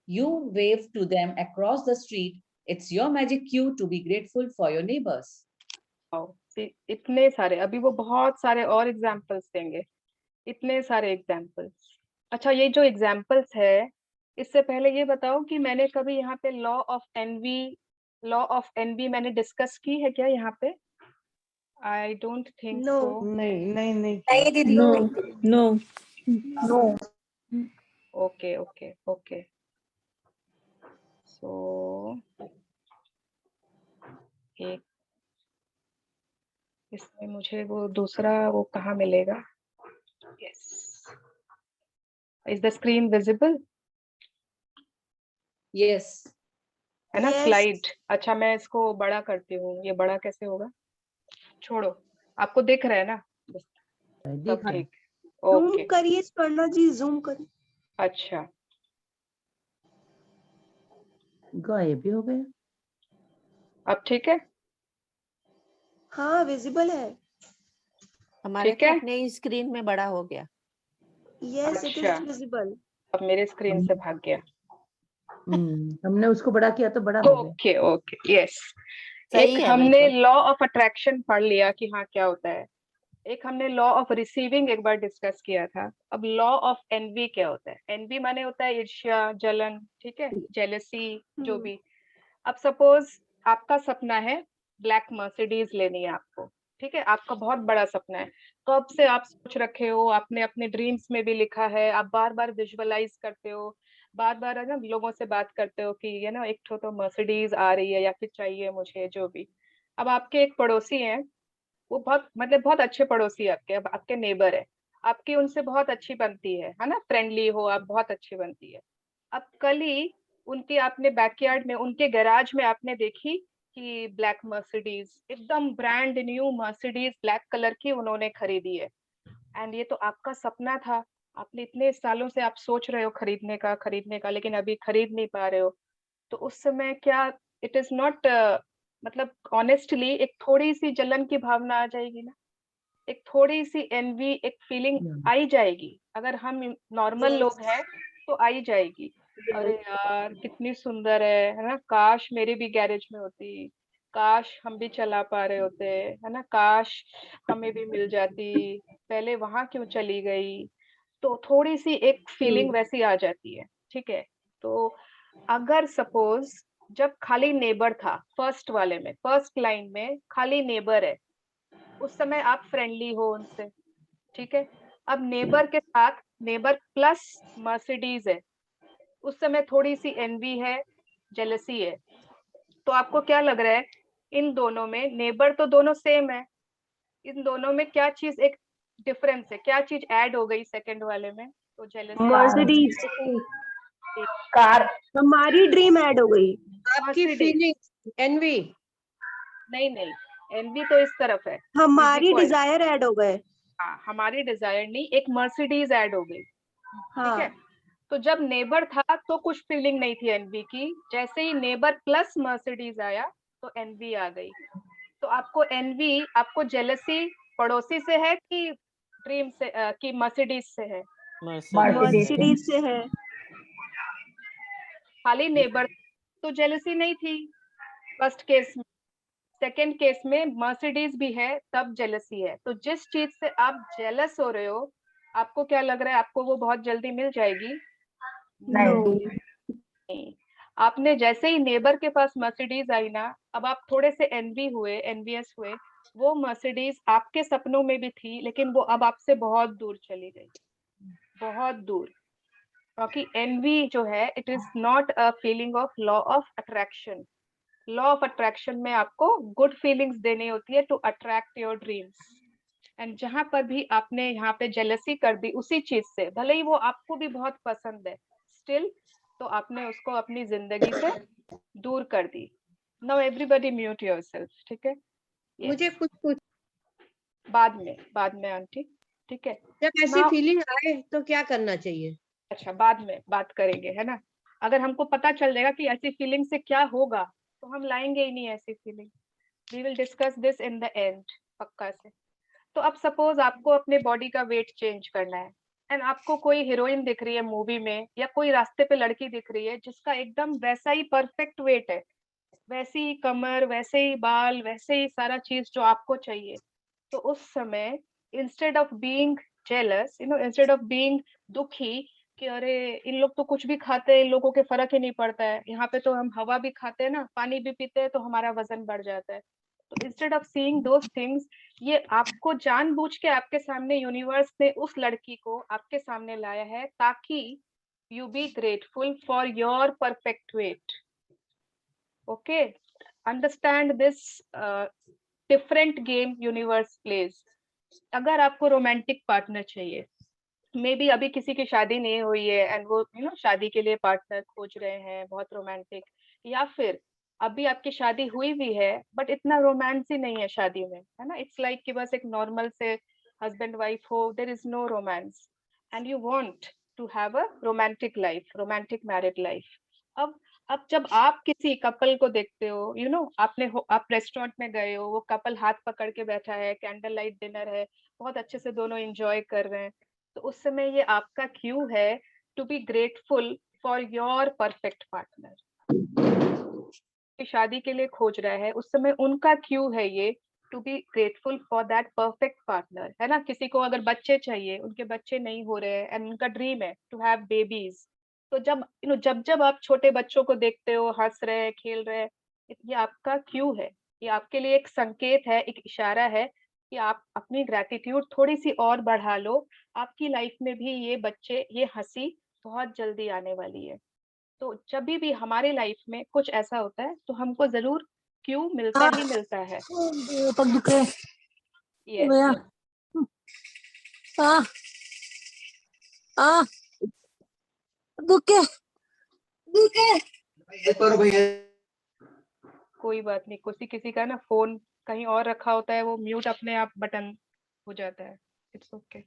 you wave to them across the street. It's your magic cue to be grateful for your neighbors. इतने सारे, अभी वो बहुत सारे और examples देंगे, इतने सारे एग्जाम्पल्स। अच्छा, ये जो एग्जाम्पल्स है, इससे पहले ये बताओ कि मैंने कभी यहाँ पे लॉ ऑफ एनवी मैंने डिस्कस की है क्या यहाँ पे? I don't think so. नहीं दीदी, नो। ओके। सो एक इसमें मुझे वो दूसरा वो कहाँ मिलेगा? Yes, is the screen visible? Yes. है ना स्लाइड? अच्छा, मैं इसको बड़ा करती हूँ। ये बड़ा कैसे होगा? छोड़ो, आपको दिख रहा है ना? सब ठीक। ओके, करिए स्वर्णा जी, जूम करिए। अच्छा, गायब भी हो गए। अब ठीक है? हाँ, विजिबल है। हमारे ठीक तो है? अपने ही स्क्रीन में बड़ा हो गया। यस, इट अच्छा। Is visible. अब मेरे स्क्रीन से भाग गया। हमने उसको बड़ा किया तो बड़ा हो गया। Okay, yes. सही एक है हमने बिल्कुल। लॉ ऑफ अट्रैक्शन पढ़ लिया कि हाँ क्या होता है। एक हमने लॉ ऑफ रिसीविंग एक बार डिस्कस किया था। अब लॉ ऑफ एनवी क्या होता है? एनवी माने होता है ईर्ष्या, जलन, ठीक है, जेलसी, जो भी। अब सपोज आपका सपना है ब्लैक मर्सिडीज लेनी है आपको, ठीक है, आपका बहुत बड़ा सपना है, कब से आप सोच रखे हो, आपने अपने ड्रीम्स में भी लिखा है, आप बार बार विजुअलाइज करते हो, बार बार है ना लोगों से बात करते हो कि ये ना एक तो मर्सिडीज आ रही है या फिर चाहिए मुझे, जो भी। अब आपके एक पड़ोसी हैं, वो बहुत मतलब बहुत अच्छे पड़ोसी है आपके, अब आपके नेबर है, आपकी उनसे बहुत अच्छी बनती है ना, फ्रेंडली हो आप, बहुत अच्छी बनती है। अब कल ही उनके आपने बैकयार्ड में, उनके गैराज में आपने देखी कि ब्लैक मर्सिडीज, एकदम brand new Mercedes black colour की उन्होंने खरीदी है। एंड ये तो आपका सपना था, आपने इतने सालों से आप सोच रहे हो खरीदने का, लेकिन अभी खरीद नहीं पा रहे हो। तो उस समय क्या इट इज नॉट मतलब ऑनेस्टली एक थोड़ी सी जलन की भावना आ जाएगी ना, एक थोड़ी सी एनवी, एक फीलिंग आई जाएगी। अगर हम नॉर्मल लोग हैं तो आई जाएगी, अरे यार कितनी सुंदर है ना, काश मेरे भी गैरेज में होती, काश हम भी चला पा रहे होते, है ना, काश हमें भी मिल जाती, पहले वहां क्यों चली गई। तो थोड़ी सी एक फीलिंग वैसी आ जाती है, ठीक है। तो अगर सपोज जब खाली नेबर था, फर्स्ट वाले में, फर्स्ट लाइन में खाली नेबर है, उस समय आप फ्रेंडली हो उनसे, ठीक है। अब नेबर के साथ नेबर प्लस मर्सिडीज है, उस समय थोड़ी सी एनवी है, जेलसी है। तो आपको क्या लग रहा है इन दोनों में? नेबर तो दोनों सेम है, इन दोनों में क्या चीज एक डिफरेंस है, क्या चीज ऐड हो गई सेकंड वाले में? तो जेलसी, मर्सिडीज कार, हमारी ड्रीम ऐड हो गई। आपकी फीलिंग एनवी नहीं, एनवी तो इस तरफ है, हमारी डिजायर ऐड हो गए। हाँ, हमारी डिजायर नहीं, एक मर्सिडीज ऐड हो गई, हाँ। ठीक है। तो जब नेबर था तो कुछ फीलिंग नहीं थी एनवी की, जैसे ही नेबर प्लस मर्सिडीज आया तो एनवी आ गई। तो आपको एनवी, आपको जेलसी पड़ोसी से है कि ड्रीम से कि मर्सिडीज से है? मर्सिडीज से है। खाली नेबर तो जेलसी नहीं थी फर्स्ट केस में, सेकेंड केस में मर्सिडीज भी है तब जेलसी है। तो जिस चीज से आप जेलस हो रहे हो, आपको क्या लग रहा है आपको वो बहुत जल्दी मिल जाएगी? नहीं। आपने जैसे ही नेबर के पास मर्सिडीज आई ना, अब आप थोड़े से एनवियस हुए, वो मर्सिडीज आपके सपनों में भी थी, लेकिन वो अब आपसे बहुत दूर चली गई, बहुत दूर। क्योंकि एनवी जो है it is not a feeling of law of attraction. Law of attraction में आपको गुड फीलिंग्स देनी होती है to attract your dreams. And जहां पर भी आपने यहाँ पे जेलसी कर दी उसी चीज से, भले ही वो आपको भी बहुत पसंद है स्टिल, तो आपने उसको अपनी जिंदगी से दूर कर दी। नाउ एवरीबॉडी म्यूट योरसेल्फ, ठीक है। मुझे कुछ बाद में आंटी, ठीक है। जब ऐसी फीलिंग आए तो क्या करना चाहिए? अच्छा, बाद में बात करेंगे, है ना। अगर हमको पता चल जाएगा कि ऐसी फीलिंग से क्या होगा तो हम लाएंगे ही नहीं ऐसी feeling. We will discuss this in the end, पक्का से। तो अब सपोज आपको अपने बॉडी का वेट चेंज करना है एंड आपको कोई हीरोइन दिख रही है मूवी में, या कोई रास्ते पे लड़की दिख रही है जिसका एकदम वैसा ही परफेक्ट वेट है, वैसी ही कमर, वैसे ही बाल, वैसे ही सारा चीज जो आपको चाहिए, तो उस समय instead of being jealous, instead of being दुखी कि अरे इन लोग तो कुछ भी खाते हैं, इन लोगों के फर्क ही नहीं पड़ता है, यहाँ पे तो हम हवा भी खाते हैं ना, पानी भी पीते हैं तो हमारा वजन बढ़ जाता है। तो instead of seeing those things, ये आपको जानबूझ के आपके सामने यूनिवर्स ने उस लड़की को आपके सामने लाया है ताकि you be grateful for your perfect weight. Okay, understand this different game universe plays. अगर आपको रोमांटिक पार्टनर चाहिए, मे बी अभी किसी की शादी नहीं हुई है एंड वो शादी के लिए पार्टनर खोज रहे हैं बहुत रोमांटिक, या फिर अभी आपकी शादी हुई भी है बट इतना रोमांस ही नहीं है शादी में, है ना, इट्स लाइक कि बस एक नॉर्मल से हस्बैंड वाइफ हो, there is no romance and you want to have a romantic life, romantic married life. अब जब आप किसी कपल को देखते हो, आप रेस्टोरेंट में गए हो, वो कपल हाथ पकड़ के बैठा है, कैंडल लाइट डिनर है, बहुत अच्छे से दोनों एंजॉय कर रहे हैं, तो उस समय ये आपका क्यू है to be grateful for your perfect partner. शादी के लिए खोज रहा है, उस समय उनका क्यू है ये to be grateful for that perfect partner, है ना। किसी को अगर बच्चे चाहिए, उनके बच्चे नहीं हो रहे हैं एंड उनका ड्रीम है टू हैव बेबीज, तो जब आप छोटे बच्चों को देखते हो हंस रहे हैं, खेल रहे हैं, ये आपका क्यू है, ये आपके लिए एक संकेत है, एक इशारा है कि आप अपनी ग्रैटिट्यूड थोड़ी सी और बढ़ा लो, आपकी लाइफ में भी ये बच्चे, ये हंसी बहुत जल्दी आने वाली है। तो जब भी हमारे लाइफ में कुछ ऐसा होता है तो हमको जरूर क्यू मिलता ही मिलता है। यस, कोई बात नहीं, किसी का ना फोन कहीं और रखा होता है, वो म्यूट अपने आप बटन हो जाता है, इट्स ओके।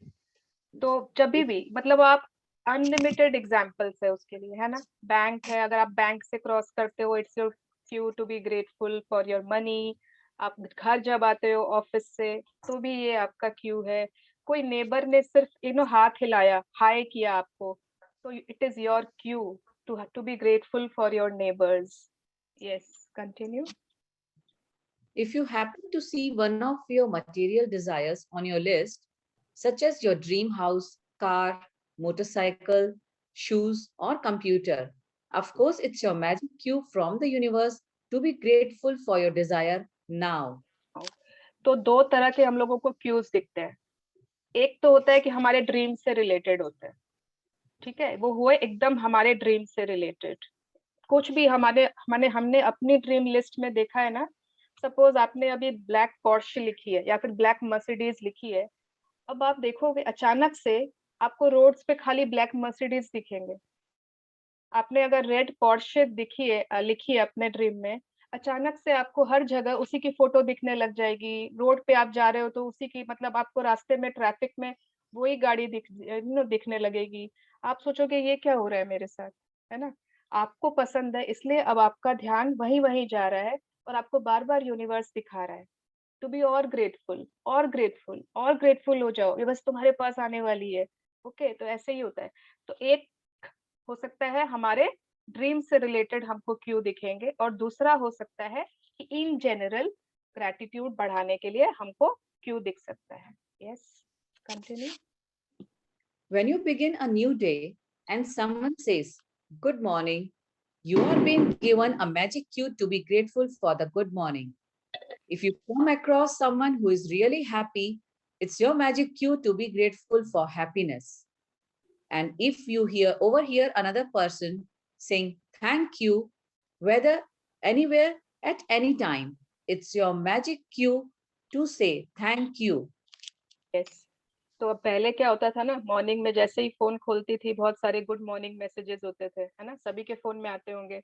तो जब भी मतलब आप अनलिमिटेड एग्जांपल्स है उसके लिए, है ना। बैंक है, अगर आप बैंक से क्रॉस करते हो, it's your cue to be grateful for your money. आप घर जब आते हो ऑफिस से, तो भी ये आपका क्यू है। कोई नेबर ने सिर्फ हाथ हिलाया, हाय किया आपको, तो it is your cue to be grateful for your neighbours. Yes, continue. If you happen to see one of your material desires on your list, such as your dream house, car, motorcycle, shoes, or computer, of course, it's your magic cue from the universe to be grateful for your desire now. तो दो तरह के हम लोगों को cues दिखते हैं। एक तो होता है कि हमारे ड्रीम से रिलेटेड होते हैं, ठीक है, वो हुए एकदम हमारे ड्रीम से रिलेटेड। कुछ भी हमने अपनी ड्रीम लिस्ट में देखा है ना, सपोज आपने अभी ब्लैक पोर्श लिखी है या फिर ब्लैक मर्सिडीज लिखी है, अब आप देखोगे अचानक से आपको रोड्स पे खाली ब्लैक मर्सिडीज दिखेंगे। आपने अगर रेड पोर्शे लिखी है अपने ड्रीम में, अचानक से आपको हर जगह उसी की फोटो दिखने लग जाएगी। रोड पे आप जा रहे हो तो उसी की, मतलब आपको रास्ते में ट्रैफिक में वही गाड़ी दिखने लगेगी। आप सोचोगे ये क्या हो रहा है मेरे साथ, है ना। आपको पसंद है, इसलिए अब आपका ध्यान वहीं जा रहा है और आपको बार बार यूनिवर्स दिखा रहा है टू बी और ग्रेटफुल, और ग्रेटफुल, और ग्रेटफुल हो जाओ, ये बस तुम्हारे पास आने वाली है। ओके, तो ऐसे ही होता है। तो एक हो सकता है हमारे ड्रीम से रिलेटेड हमको क्यू दिखेंगे, और दूसरा हो सकता है कि इन जनरल ग्रैटिट्यूड बढ़ाने के लिए हमको क्यू दिख सकता है। Yes, continue. When you begin a new day and someone says, "Good morning," you are being given a magic cue to be grateful for the good morning. If you come across someone who is really happy, it's your magic cue to be grateful for happiness. And if you overhear another person saying thank you, whether anywhere at any time, it's your magic cue to say thank you. Yes. तो अब पहले क्या होता था ना, morning में जैसे ही phone खोलती थी बहुत सारे गुड मॉर्निंग मैसेजेस होते थे, है ना, सभी के फोन में आते होंगे,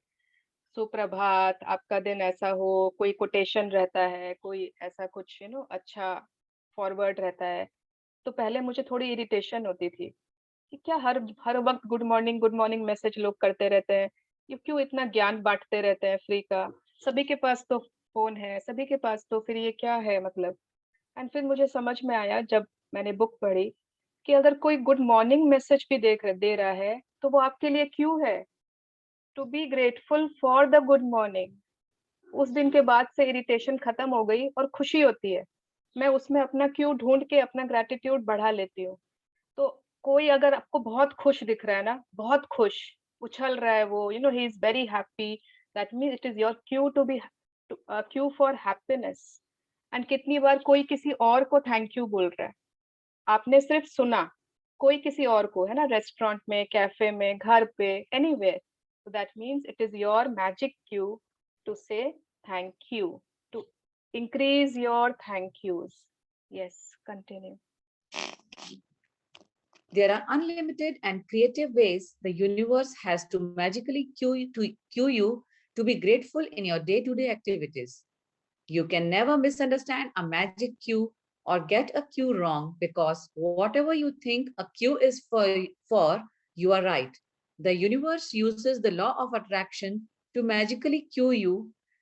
सुप्रभात, आपका दिन ऐसा हो, कोई कोटेशन रहता है, कोई ऐसा कुछ अच्छा फॉरवर्ड रहता है। तो पहले मुझे थोड़ी इरिटेशन होती थी कि क्या हर वक्त गुड मॉर्निंग मैसेज लोग करते रहते हैं, ये क्यों इतना ज्ञान बांटते रहते हैं फ्री का। सभी के पास तो फोन है, सभी के पास, तो फिर ये क्या है मतलब। एंड फिर मुझे समझ में आया जब मैंने बुक पढ़ी कि अगर कोई गुड मॉर्निंग मैसेज भी दे रहा है तो वो आपके लिए क्यों है। To be grateful for the good morning. उस दिन के बाद से इरिटेशन खत्म हो गई और खुशी होती है। मैं उसमें अपना क्यों ढूंढ के अपना ग्रेटिट्यूड बढ़ा लेती हूँ। तो कोई अगर आपको बहुत खुश दिख रहा है ना, बहुत खुश उछल रहा है वो, you know he is very happy, that means it is your cue to be cue for happiness. And कितनी बार कोई किसी और को थैंक यू बोल रहा है, आपने सिर्फ सुना, कोई किसी और को, है ना, रेस्टोरेंट में, कैफे में, घर पे, anywhere. So that means it is your magic cue to say thank you, to increase your thank yous. Yes, continue. There are unlimited and creative ways the universe has to magically cue you to be grateful in your day-to-day activities. You can never misunderstand a magic cue or get a cue wrong, because whatever you think a cue is for, you are right. The universe uses the law of attraction to magically cue you,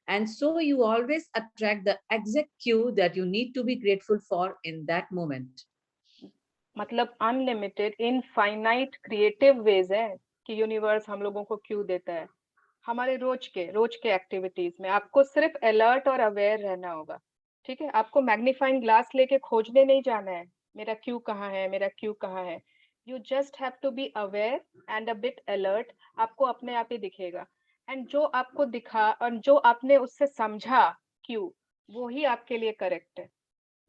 and so you always attract the exact cue that you need to be grateful for in that moment. मतलब unlimited infinite creative ways है कि universe हम लोगों को क्यों देता है हमारे रोज के एक्टिविटीज में। आपको सिर्फ अलर्ट और अवेयर रहना होगा, ठीक है। आपको मैग्नीफाइंग ग्लास लेके खोजने नहीं जाना है मेरा क्यू कहाँ है, मेरा क्यू कहाँ है। You just have to be aware and a bit alert, आपको अपने आप ही दिखेगा। एंड जो आपको दिखा और जो आपने उससे समझा क्यू, वो ही आपके लिए करेक्ट है,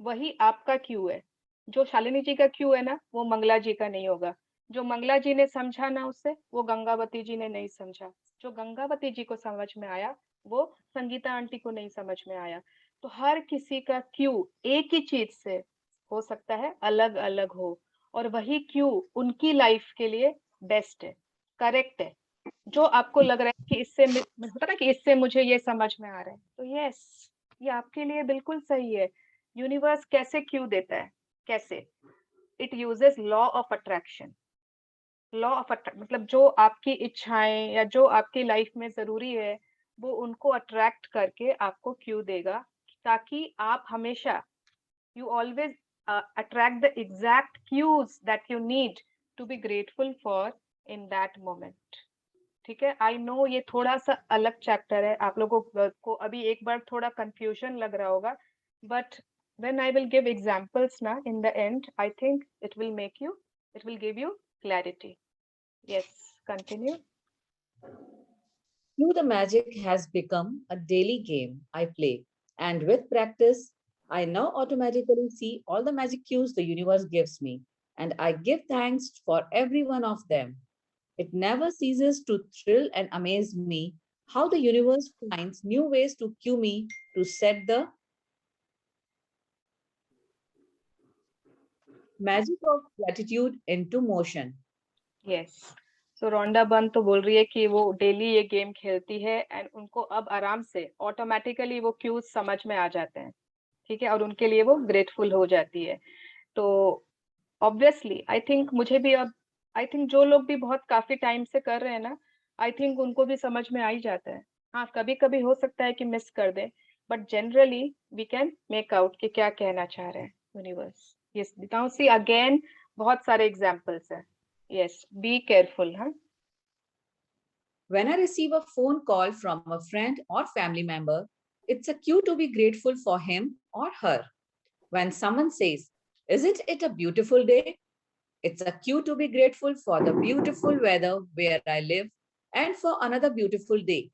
वही आपका क्यू है। जो शालिनी जी का क्यू है ना, वो मंगला जी का नहीं होगा। जो मंगला जी ने समझा ना उससे, वो गंगावती जी ने नहीं समझा। जो गंगावती जी को समझ में आया, वो संगीता आंटी को नहीं समझ में आया। तो हर किसी का क्यू एक ही चीज से हो सकता है, अलग अलग हो, और वही क्यू उनकी लाइफ के लिए बेस्ट है, करेक्ट है। जो आपको लग रहा है कि इससे होता ना कि इससे मुझे ये समझ में आ रहा है, तो यस, ये आपके लिए बिल्कुल सही है। यूनिवर्स कैसे क्यू देता है, कैसे? It uses law of attraction. Law of attract मतलब जो आपकी इच्छाएं या जो आपकी लाइफ में जरूरी है, वो उनको अट्रैक्ट करके आपको क्यू देगा, ताकि आप हमेशा, you always attract the exact cues that you need to be grateful for in that moment. ठीक है, आई नो ये थोड़ा सा अलग चैप्टर है, आप लोगों को अभी एक बार थोड़ा कंफ्यूजन लग रहा होगा, but when I will give examples now in the end, I think it will give you clarity. Yes, continue. Cue the Magic has become a daily game I play, and with practice, I now automatically see all the magic cues the universe gives me, and I give thanks for every one of them. It never ceases to thrill and amaze me how the universe finds new ways to cue me to set the magic of gratitude into motion. Yes. So रोंडा बन तो बोल रही है कि वो daily ये game खेलती है एंड उनको अब आराम से ऑटोमेटिकली वो क्यूज समझ में आ जाते हैं, ठीक है, और उनके लिए वो ग्रेटफुल हो जाती है। तो ऑब्वियसली आई थिंक मुझे भी अब, आई थिंक जो लोग भी बहुत काफी टाइम से कर रहे हैं ना, आई थिंक उनको भी समझ में आ ही जाता है। हाँ, कभी कभी हो सकता है कि मिस कर दे, but generally we can make out कि क्या कहना चाह रहे हैं यूनिवर्स। यस, बताओ, सी अगेन बहुत सारे एग्जांपल्स हैं। Yes, be careful. हाँ, When I receive a phone call from a friend or family member, it's a cue to be grateful for him or her. When someone says, "Isn't it a beautiful day?" it's a cue to be grateful for the beautiful weather where I live and for another beautiful day.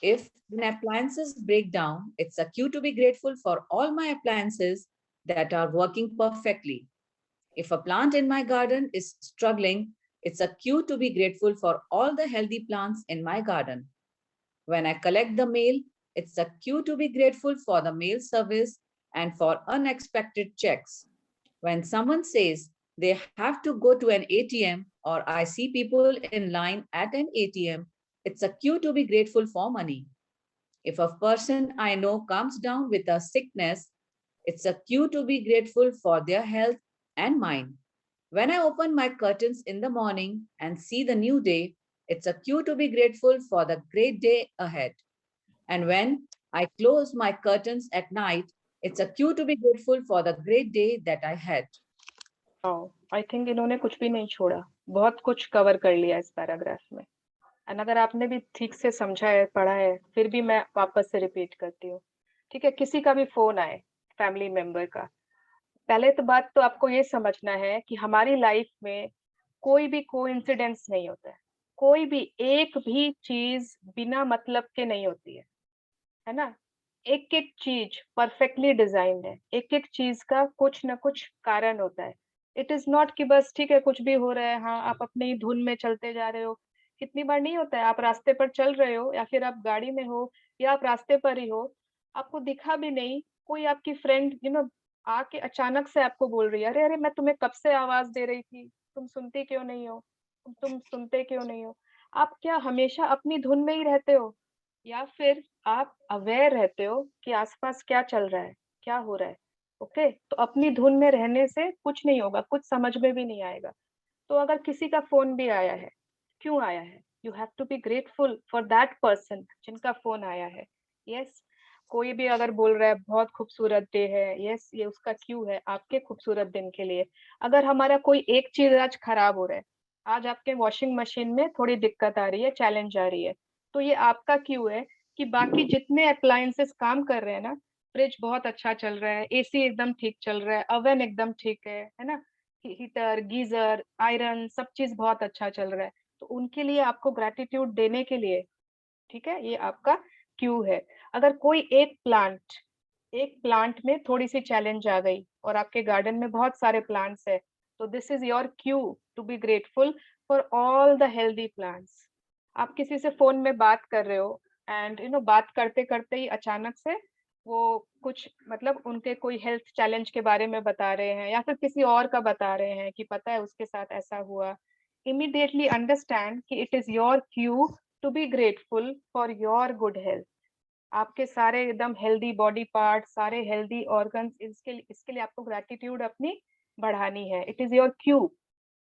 If an appliances break down, it's a cue to be grateful for all my appliances that are working perfectly. If a plant in my garden is struggling, it's a cue to be grateful for all the healthy plants in my garden. When I collect the mail, it's a cue to be grateful for the mail service and for unexpected checks. When someone says they have to go to an ATM, or I see people in line at an ATM, it's a cue to be grateful for money. If a person I know comes down with a sickness, it's a cue to be grateful for their health and mine. When I open my curtains in the morning and see the new day, it's a cue to be grateful for the great day ahead. And when I close my curtains at night. It's a cue to be grateful for the great day that I had. I think इन्होंने कुछ भी नहीं छोड़ा, बहुत कुछ cover कर लिया इस पैराग्राफ में। एंड अगर आपने भी ठीक से समझा है, पढ़ा है, फिर भी मैं वापस से रिपीट करती हूँ। ठीक है, किसी का भी फोन आए फैमिली मेंबर का, पहले तो बात तो आपको ये समझना है कि हमारी लाइफ में कोई भी कोइंसिडेंस नहीं होता है, कोई भी एक भी चीज बिना मतलब के नहीं होती है ना। एक एक चीज परफेक्टली डिजाइंड है, एक एक चीज का कुछ ना कुछ कारण होता है। इट इज नॉट कि बस ठीक है कुछ भी हो रहा है, हाँ आप अपनी धुन में चलते जा रहे हो। कितनी बार नहीं होता है, आप रास्ते पर चल रहे हो या फिर आप गाड़ी में हो या आप रास्ते पर ही हो, आपको दिखा भी नहीं, कोई आपकी फ्रेंड आके अचानक से आपको बोल रही है, अरे अरे मैं तुम्हें कब से आवाज दे रही थी, तुम सुनती क्यों नहीं हो, तुम सुनते क्यों नहीं हो। आप क्या हमेशा अपनी धुन में ही रहते हो, या फिर आप अवेयर रहते हो कि आसपास क्या चल रहा है, क्या हो रहा है। ओके, तो अपनी धुन में रहने से कुछ नहीं होगा, कुछ समझ में भी नहीं आएगा। तो अगर किसी का फोन भी आया है, क्यों आया है, you have to be grateful for that person जिनका फोन आया है। यस, कोई भी अगर बोल रहा है बहुत खूबसूरत डे है, यस ये उसका क्यों है आपके खूबसूरत दिन के लिए। अगर हमारा कोई एक चीज आज खराब हो रहा है, आज आपके वॉशिंग मशीन में थोड़ी दिक्कत आ रही है, चैलेंज आ रही है, तो ये आपका क्यों है कि बाकी जितने अप्लायंसेस काम कर रहे हैं ना, फ्रिज बहुत अच्छा चल रहा है, एसी एकदम ठीक चल रहा है, ओवन एकदम ठीक है ना, हीटर, गीजर, आयरन, सब चीज बहुत अच्छा चल रहा है, तो उनके लिए आपको ग्रेटिट्यूड देने के लिए, ठीक है, ये आपका क्यू है। अगर कोई एक प्लांट में थोड़ी सी चैलेंज आ गई और आपके गार्डन में बहुत सारे प्लांट्स है, तो this is your cue to be grateful for all the healthy plants. आप किसी से फोन में बात कर रहे हो एंड बात करते करते ही अचानक से वो कुछ मतलब उनके कोई हेल्थ चैलेंज के बारे में बता रहे हैं या फिर किसी और का बता रहे हैं कि पता है उसके साथ ऐसा हुआ, immediately understand कि it is your cue to be grateful for your good health। आपके सारे एकदम हेल्दी बॉडी पार्ट, सारे हेल्दी ऑर्गन्स, इसके लिए आपको ग्रेटिट्यूड अपनी बढ़ानी है। It is your Q.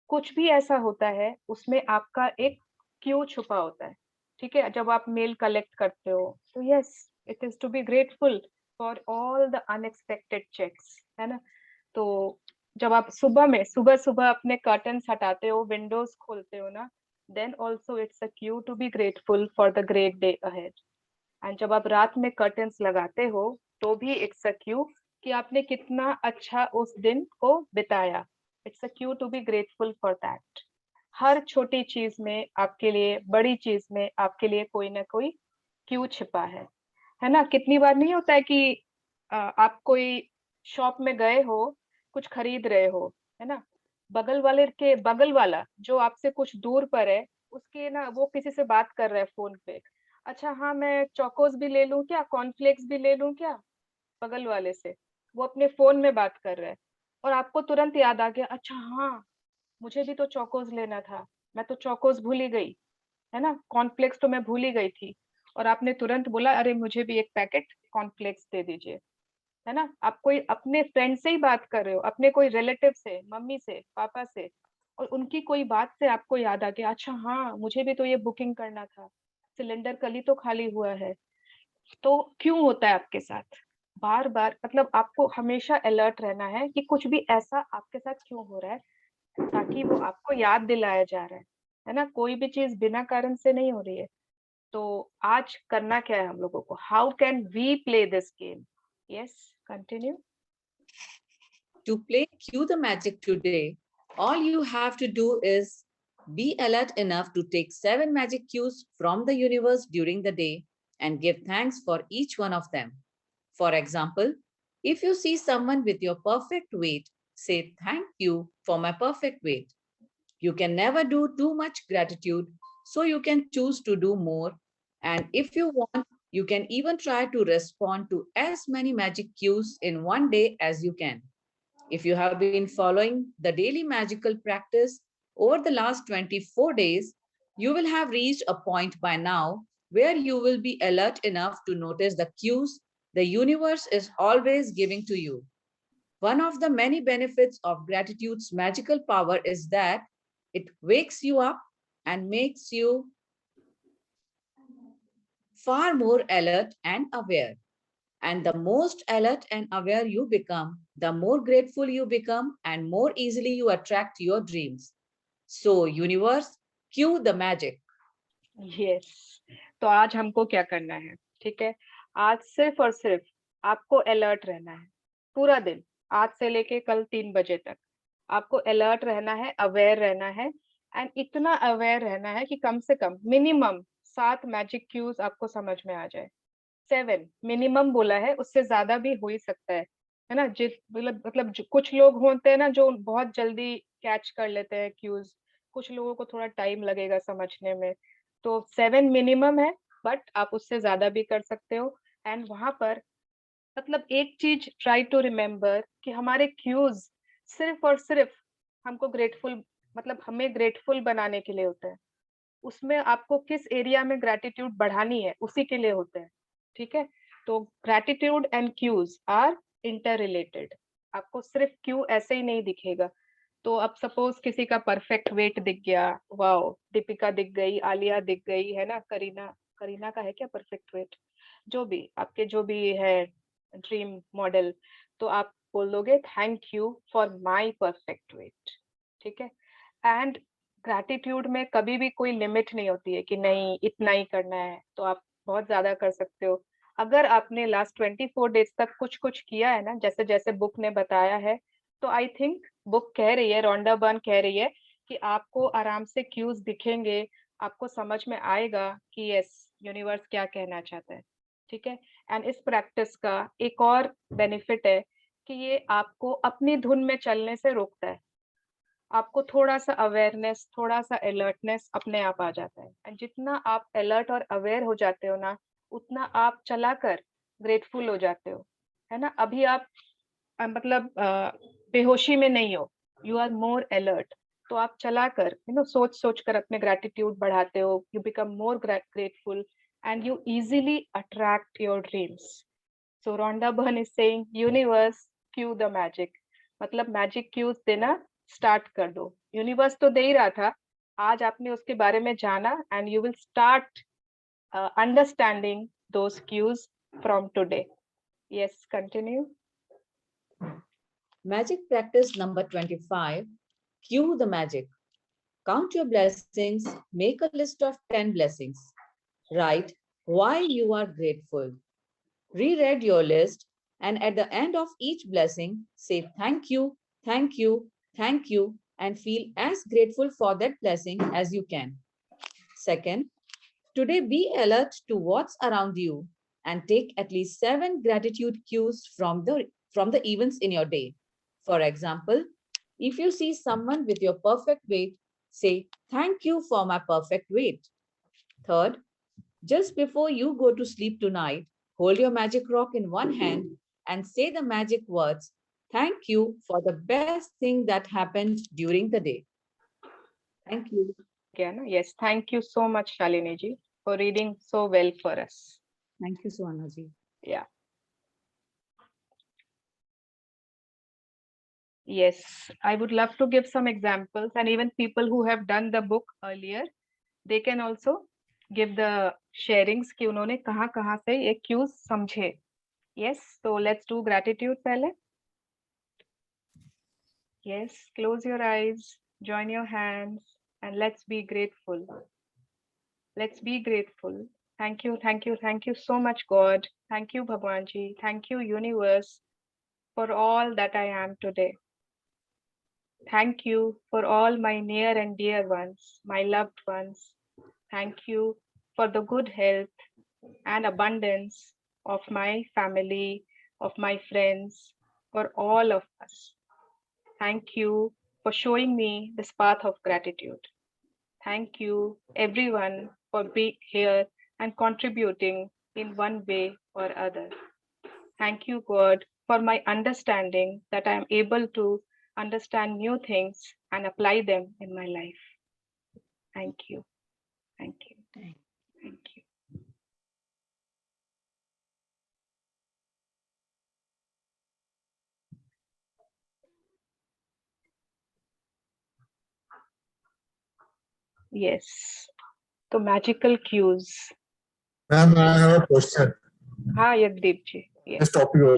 कुछ भी ऐसा होता है उसमें आपका एक क्यू छुपा होता है, ठीक है। जब आप मेल कलेक्ट करते हो तो yes, it is to be grateful for all the unexpected cheques, है ना। तो जब आप सुबह सुबह अपने कर्टन्स हटाते हो, विंडोज खोलते हो ना, then also it's a cue to be grateful for the great day ahead. And जब आप रात में कर्टन्स लगाते हो तो भी इट्स अ क्यू कि आपने कितना अच्छा उस दिन को बिताया। It's a cue to be grateful for that. हर छोटी चीज में आपके लिए, बड़ी चीज में आपके लिए कोई ना कोई क्यू छिपा है ना। कितनी बार नहीं होता है कि आप कोई शॉप में गए हो, कुछ खरीद रहे हो, है ना, बगल वाला जो आपसे कुछ दूर पर है, उसके ना वो किसी से बात कर रहा है फोन पे, अच्छा हाँ मैं चोकोस भी ले लूं क्या, कॉर्नफ्लेक्स भी ले लूं क्या, बगल वाले से वो अपने फोन में बात कर रहा है और आपको तुरंत याद आ गया, अच्छा हाँ मुझे भी तो चोकोस लेना था, मैं तो चोकोस भूल ही गई, है ना, कॉर्नफ्लेक्स तो मैं भूल ही गई थी, और आपने तुरंत बोला अरे मुझे भी एक पैकेट कॉर्नफ्लेक्स दे दीजिए, है ना। आप कोई अपने फ्रेंड से ही बात कर रहे हो, अपने कोई रिलेटिव से, मम्मी से, पापा से, और उनकी कोई बात से आपको याद आ गया, अच्छा हाँ मुझे भी तो ये बुकिंग करना था, सिलेंडर कल ही तो खाली हुआ है। तो क्यों होता है आपके साथ बार बार, मतलब आपको हमेशा अलर्ट रहना है कि कुछ भी ऐसा आपके साथ क्यों हो रहा है, ताकि वो आपको याद दिलाया जा रहा है ना। कोई भी चीज बिना कारण से नहीं हो रही है। तो आज करना क्या है हम लोगों को, how can we play this game. Yes, continue. To play Cue the Magic today, all you have to do is be alert enough to take 7 magic cues from the universe during the day and give thanks for each one of them. For example, if you see someone with your perfect weight, say thank you for my perfect weight. You can never do too much gratitude, so you can choose to do more. And if you want, you can even try to respond to as many magic cues in one day as you can. If you have been following the daily magical practice over the last 24 days, you will have reached a point by now where you will be alert enough to notice the cues the universe is always giving to you. One of the many benefits of gratitude's magical power is that it wakes you up and makes you far more alert and aware. And the most alert and aware you become, the more grateful you become, and more easily you attract your dreams. So, universe, cue the magic. Yes. तो आज हमको क्या करना है, ठीक है? आज सिर्फ और सिर्फ आपको अलर्ट रहना है पूरा दिन, आज से लेके कल 3 बजे तक आपको अलर्ट रहना है, अवेयर रहना है, एंड इतना अवेयर रहना है कि कम से कम मिनिमम 7 मैजिक क्यूज आपको समझ में आ जाए। 7 मिनिमम बोला है, उससे ज्यादा भी हो ही सकता है ना? मतलब कुछ लोग होते हैं ना जो बहुत जल्दी कैच कर लेते हैं क्यूज, कुछ लोगों को थोड़ा टाइम लगेगा समझने में। तो 7 मिनिमम है, बट आप उससे ज्यादा भी कर सकते हो। एंड वहां पर मतलब एक चीज ट्राई टू रिमेम्बर कि हमारे क्यूज सिर्फ और सिर्फ हमको ग्रेटफुल, मतलब हमें ग्रेटफुल बनाने के लिए होते हैं। उसमें आपको किस एरिया में ग्रेटिट्यूड बढ़ानी है उसी के लिए होते हैं, ठीक है? तो gratitude and cues are inter related. आपको सिर्फ क्यू ऐसे ही नहीं दिखेगा। तो अब सपोज किसी का परफेक्ट वेट दिख गया, वाओ, दीपिका दिख गई, आलिया दिख गई, है ना? करीना का है क्या परफेक्ट वेट? जो भी आपके जो भी है ड्रीम मॉडल, तो आप बोल दोगे thank you for my perfect weight, ठीक है? एंड ग्रैटिट्यूड में कभी भी कोई लिमिट नहीं होती है कि नहीं इतना ही करना है, तो आप बहुत ज्यादा कर सकते हो। अगर आपने लास्ट 24 डेज तक कुछ कुछ किया है ना, जैसे जैसे बुक ने बताया है, तो आई थिंक बुक कह रही है, रोंडा बर्न कह रही है कि आपको आराम से क्यूज दिखेंगे, आपको समझ में आएगा कि यस यूनिवर्स क्या कहना चाहता है, ठीक है? एंड इस प्रैक्टिस का एक और बेनिफिट है कि ये आपको अपनी धुन में चलने से रोकता है। आपको थोड़ा सा अवेयरनेस, थोड़ा सा अलर्टनेस अपने आप आ जाता है। एंड जितना आप अलर्ट और अवेयर हो जाते हो ना, उतना आप चलाकर ग्रेटफुल हो जाते हो, है ना? अभी आप मतलब बेहोशी में नहीं हो, यू आर मोर अलर्ट। तो आप चलाकर सोच सोच कर अपने ग्रेटिट्यूड बढ़ाते हो, you become more grateful and you easily attract your dreams. So Rhonda Byrne is saying universe cue the magic, मतलब मैजिक क्यूज देना स्टार्ट कर दो। यूनिवर्स तो दे ही रहा था, आज आपने उसके बारे में जाना and you will start understanding those cues from today. Yes, continue. Magic practice number 25. Cue the magic. Count your blessings. Make a list of 10 blessings. Write why you are grateful. Reread your list, and at the end of each blessing, say thank you, thank you, thank you, and feel as grateful for that blessing as you can. Second, today be alert to what's around you and take at least 7 gratitude cues from the events in your day. For example, if you see someone with your perfect weight, say, thank you for my perfect weight. Third, just before you go to sleep tonight, hold your magic rock in one hand and say the magic words, thank you for the best thing that happened during the day. Thank you. Yes, thank you so much, Shalini ji, for reading so well for us. Thank you, Suana ji. Yeah. Yes, I would love to give some examples, and even people who have done the book earlier, they can also give the sharings कि उन्होंने कहाँ से ये cues समझे. Yes, so let's do gratitude पहले. Yes, close your eyes, join your hands, and let's be grateful. Let's be grateful. Thank you, thank you, thank you so much, God. Thank you, Bhagwan ji. Thank you, universe, for all that I am today. Thank you for all my near and dear ones, my loved ones. Thank you for the good health and abundance of my family, of my friends, for all of us. Thank you for showing me this path of gratitude. Thank you, everyone, for being here and contributing in one way or other. Thank you, God, for my understanding that I am able to understand new things and apply them in my life. Thank you. Thank you. Thank you. Yes. So magical cues. Ma'am, I have a question. हाँ यज्ञदीप जी, yes. This topic हाँ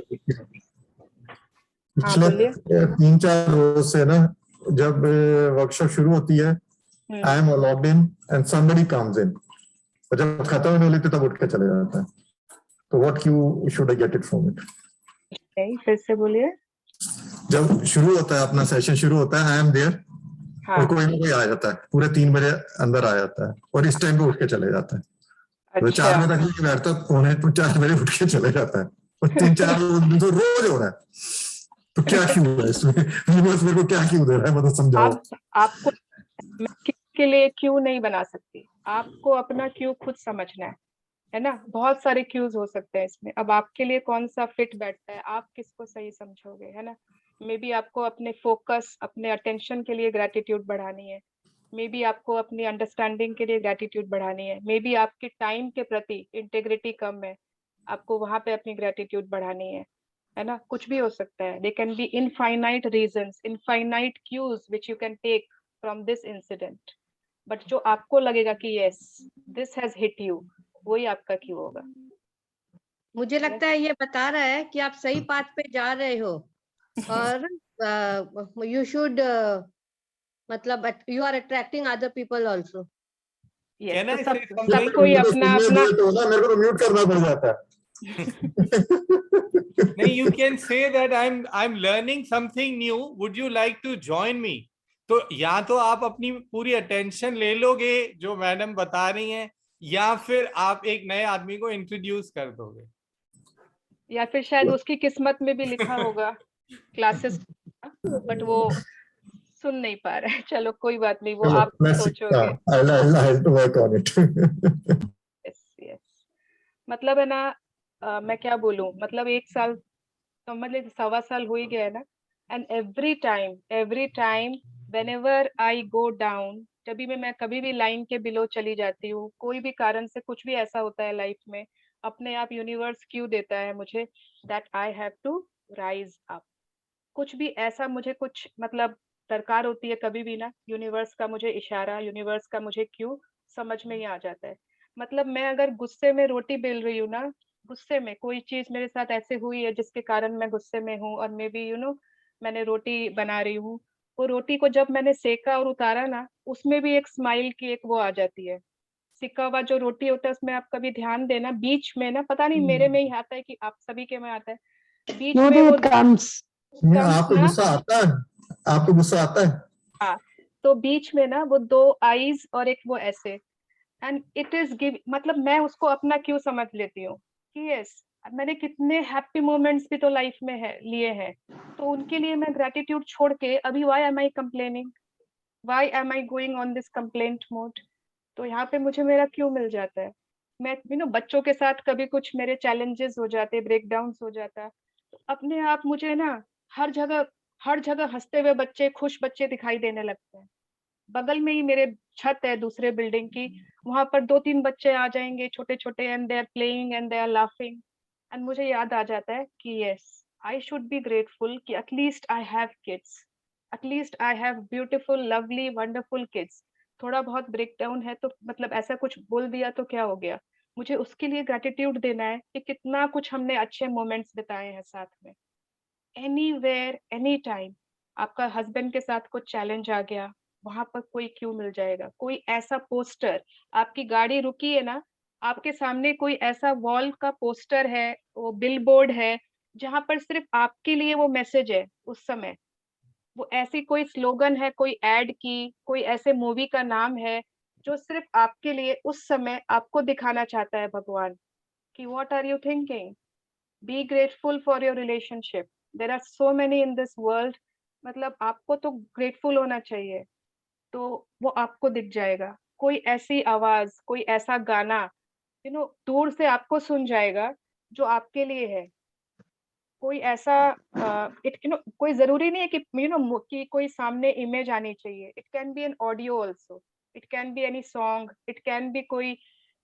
पिछले बोलिए। 3-4 रोज से ना, जब workshop शुरू होती है, I am logged in and somebody comes in, और जब खत्म होने वाली थी तब उठ के चले जाता है. तो what Q should I get it from it? फिर से बोलिए। जब शुरू होता है अपना सेशन शुरू होता है, आई एम देयर, हाँ और कोई ना कोई आ जाता है, पूरे 3 बजे अंदर आ जाता है और इस टाइम पे उठ के चले जाता है. तो 4 बजे तक नहीं बैठता, 3:45 बजे उठ के चले जाता है, और 3-4 तो रोज हो रहा है. तो क्या क्यों है इसमें? यूनिवर्स मेरे को क्या क्यों दे रहा है, मतलब समझाओ. आपको मैं किसके लिए क्यों नहीं बना सकती, आपको अपना क्यों खुद समझना है ना. बहुत सारे क्यूज हो सकते हैं इसमें, अब आपके लिए कौन सा फिट बैठता है, आप किसको सही समझोगे, है ना. मे बी आपको अपने फोकस, अपने अटेंशन के लिए ग्रेटिट्यूड बढ़ानी है, मे बी आपको अपनी अंडरस्टैंडिंग के लिए ग्रेटिट्यूड बढ़ानी है, मे बी आपके टाइम के प्रति इंटेग्रिटी कम है, आपको वहां पे अपनी ग्रेटिट्यूड बढ़ानी है ना. कुछ भी हो सकता है. They can be infinite reasons, infinite cues which you can take from this incident, but जो आपको लगेगा कि yes this has hit you, वही आपका क्यों होगा. मुझे लगता है ये बता रहा है कि आप सही पाथ पे जा रहे हो, और यू शुड मतलब you are attracting other people also. Can I say सब something? कोई अपना अपना मेरे को तो म्यूट करना पड़ जाता है. नहीं, you can say that I'm learning something new. Would you like to join me? तो या तो आप अपनी पूरी अटेंशन ले लोगे जो मैडम बता रही हैं, या फिर आप एक नए आदमी को इंट्रोड्यूस कर दोगे, या फिर शायद उसकी किस्मत में भी लिखा होगा क्लासेस, बट वो सुन नहीं पा रहा है. चलो कोई बात नहीं, वो आप सोचोगे. I'll work on it. yes. मतलब है ना, मैं क्या बोलूं, मतलब 1 साल तो मतलब 1.25 साल हो ही गया है ना. And every time whenever I go down, जब भी मैं कभी भी लाइन के बिलो चली जाती हूँ, कोई भी कारण से कुछ भी ऐसा होता है लाइफ में, अपने आप यूनिवर्स क्यों देता है मुझे that I have to rise up. कुछ भी ऐसा मुझे कुछ मतलब दरकार होती है कभी भी ना, यूनिवर्स का मुझे इशारा, यूनिवर्स का मुझे क्यों समझ में ही आ जाता है. मतलब मैं अगर गुस्से में रोटी बेल रही हूँ ना, गुस्से में कोई चीज मेरे साथ ऐसे हुई है जिसके कारण मैं गुस्से में हूँ, और मे बी मैंने रोटी बना रही हूँ, वो रोटी को जब मैंने सेका और उतारा ना, उसमें भी एक स्माइल की एक वो आ जाती है. सिका हुआ जो रोटी होता है उसमें आप कभी ध्यान देना, बीच में ना, पता नहीं मेरे में ही आता है कि आप सभी के में आता है, बीच में वो आपको ना, गुस्सा आता है? आपको गुस्सा आता है? हाँ, तो बीच में ना वो 2 आईज और एक वो ऐसे, एंड इट इज गिव, मतलब मैं उसको अपना क्यों समझ लेती हूँ कि यस मैंने कितने हैप्पी मोमेंट्स भी तो लाइफ में है लिए हैं, तो उनके लिए मैं ग्रेटिट्यूड छोड़ के अभी why am I complaining, why am I going on this complaint mode. तो यहाँ पे मुझे मेरा क्यों मिल जाता है. मैं बच्चों के साथ कभी कुछ मेरे चैलेंजेस हो जाते, ब्रेक डाउन हो जाता है, तो अपने आप मुझे ना हर जगह हंसते हुए बच्चे, खुश बच्चे दिखाई देने लगते हैं. बगल में ही मेरे छत है दूसरे बिल्डिंग की, वहां पर 2-3 बच्चे आ जाएंगे छोटे छोटे, and they are playing and they are laughing, and मुझे याद आ जाता है कि yes I should be grateful कि at least I have kids, at least I have beautiful lovely wonderful kids. थोड़ा बहुत ब्रेक डाउन है तो मतलब ऐसा कुछ बोल दिया तो क्या हो गया, मुझे उसके लिए ग्रेटिट्यूड देना है कि कितना कुछ हमने अच्छे मोमेंट्स बिताए हैं साथ में. एनीवेयर एनी टाइम आपका हस्बैंड के साथ कुछ चैलेंज आ गया, वहां पर कोई क्यों मिल जाएगा, कोई ऐसा पोस्टर, आपकी गाड़ी रुकी है ना, आपके सामने कोई ऐसा वॉल का पोस्टर है, वो बिलबोर्ड है, जहां पर सिर्फ आपके लिए वो मैसेज है उस समय, वो ऐसी कोई स्लोगन है, कोई एड की, कोई ऐसे मूवी का नाम है जो सिर्फ आपके लिए उस समय आपको दिखाना चाहता है भगवान कि what are you thinking, be grateful for your relationship, there are so many in this world. मतलब आपको तो ग्रेटफुल होना चाहिए, तो वो आपको दिख जाएगा. कोई ऐसी आवाज, कोई ऐसा गाना दूर से आपको सुन जाएगा जो आपके लिए है. कोई ऐसा कोई जरूरी नहीं है कि कि कोई सामने इमेज आनी चाहिए. It can B an audio also, it can be any song, it can B कोई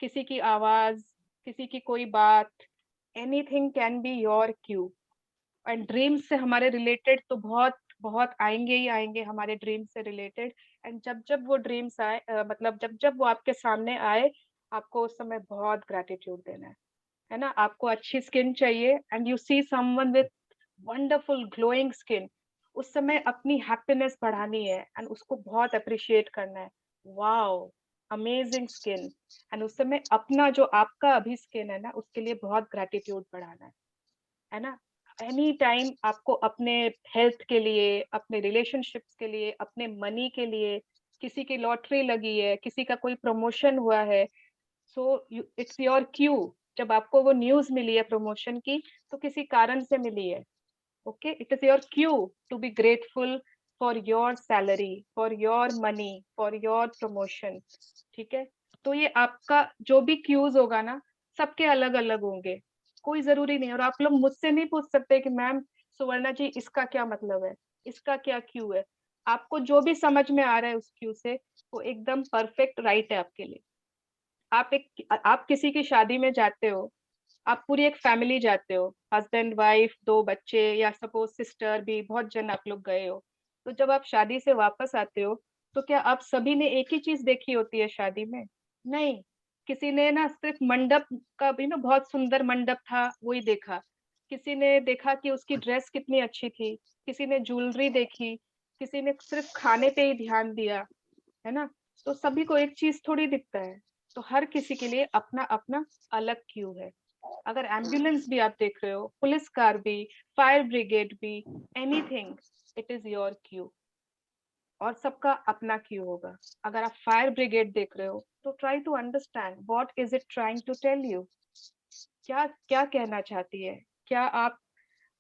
किसी की आवाज, किसी की कोई बात, anything can be your Q. And dreams से हमारे रिलेटेड तो बहुत बहुत आएंगे ही आएंगे हमारे ड्रीम से रिलेटेड. एंड जब जब वो ड्रीम्स आए, मतलब जब जब वो आपके सामने आए, आपको उस समय बहुत ग्रैटिट्यूड देना है ना? आपको अच्छी स्किन चाहिए and you see someone with wonderful glowing skin, उस समय अपनी हैप्पीनेस बढ़ानी है एंड उसको बहुत अप्रिशिएट करना है। Wow, amazing skin. एंड उस समय अपना जो आपका अभी स्किन है ना, उसके लिए बहुत ग्रैटिट्यूड बढ़ाना है ना? एनी टाइम आपको अपने हेल्थ के लिए, अपने रिलेशनशिप्स के लिए, अपने मनी के लिए, किसी की लॉटरी लगी है, किसी का कोई प्रमोशन हुआ है, सो इट्स योर क्यू। जब आपको वो न्यूज़ मिली है प्रमोशन की, तो किसी कारण से मिली है। Okay, it is your cue to be grateful for your salary, for your money, for your promotion. ठीक है? तो ये आपका जो भी क्यूज होगा ना, सबके अलग अलग होंगे, कोई जरूरी नहीं। और आप लोग मुझसे नहीं पूछ सकते कि मैम सुवर्णा जी इसका क्या मतलब है, इसका क्या क्यू है। आपको जो भी समझ में आ रहा है उस क्यू से, वो एकदम परफेक्ट राइट है आपके लिए। आप किसी की शादी में जाते हो, आप पूरी एक फैमिली जाते हो, हस्बैंड वाइफ 2 बच्चे, या सपोज सिस्टर भी, बहुत जन आप लोग गए हो। तो जब आप शादी से वापस आते हो, तो क्या आप सभी ने एक ही चीज देखी होती है शादी में? नहीं, किसी ने ना सिर्फ मंडप का भी ना, बहुत सुंदर मंडप था वही देखा, किसी ने देखा कि उसकी ड्रेस कितनी अच्छी थी, किसी ने ज्वेलरी देखी, किसी ने सिर्फ खाने पे ही ध्यान दिया, है ना? तो सभी को एक चीज थोड़ी दिखता है। तो हर किसी के लिए अपना अपना अलग क्यू है। अगर एम्बुलेंस भी आप देख रहे हो, पुलिस कार भी, फायर ब्रिगेड भी, anything, it is your Q. और सबका अपना क्यू होगा। अगर आप फायर ब्रिगेड देख रहे हो, तो try to understand what is it trying to tell you. क्या क्या कहना चाहती है? क्या आप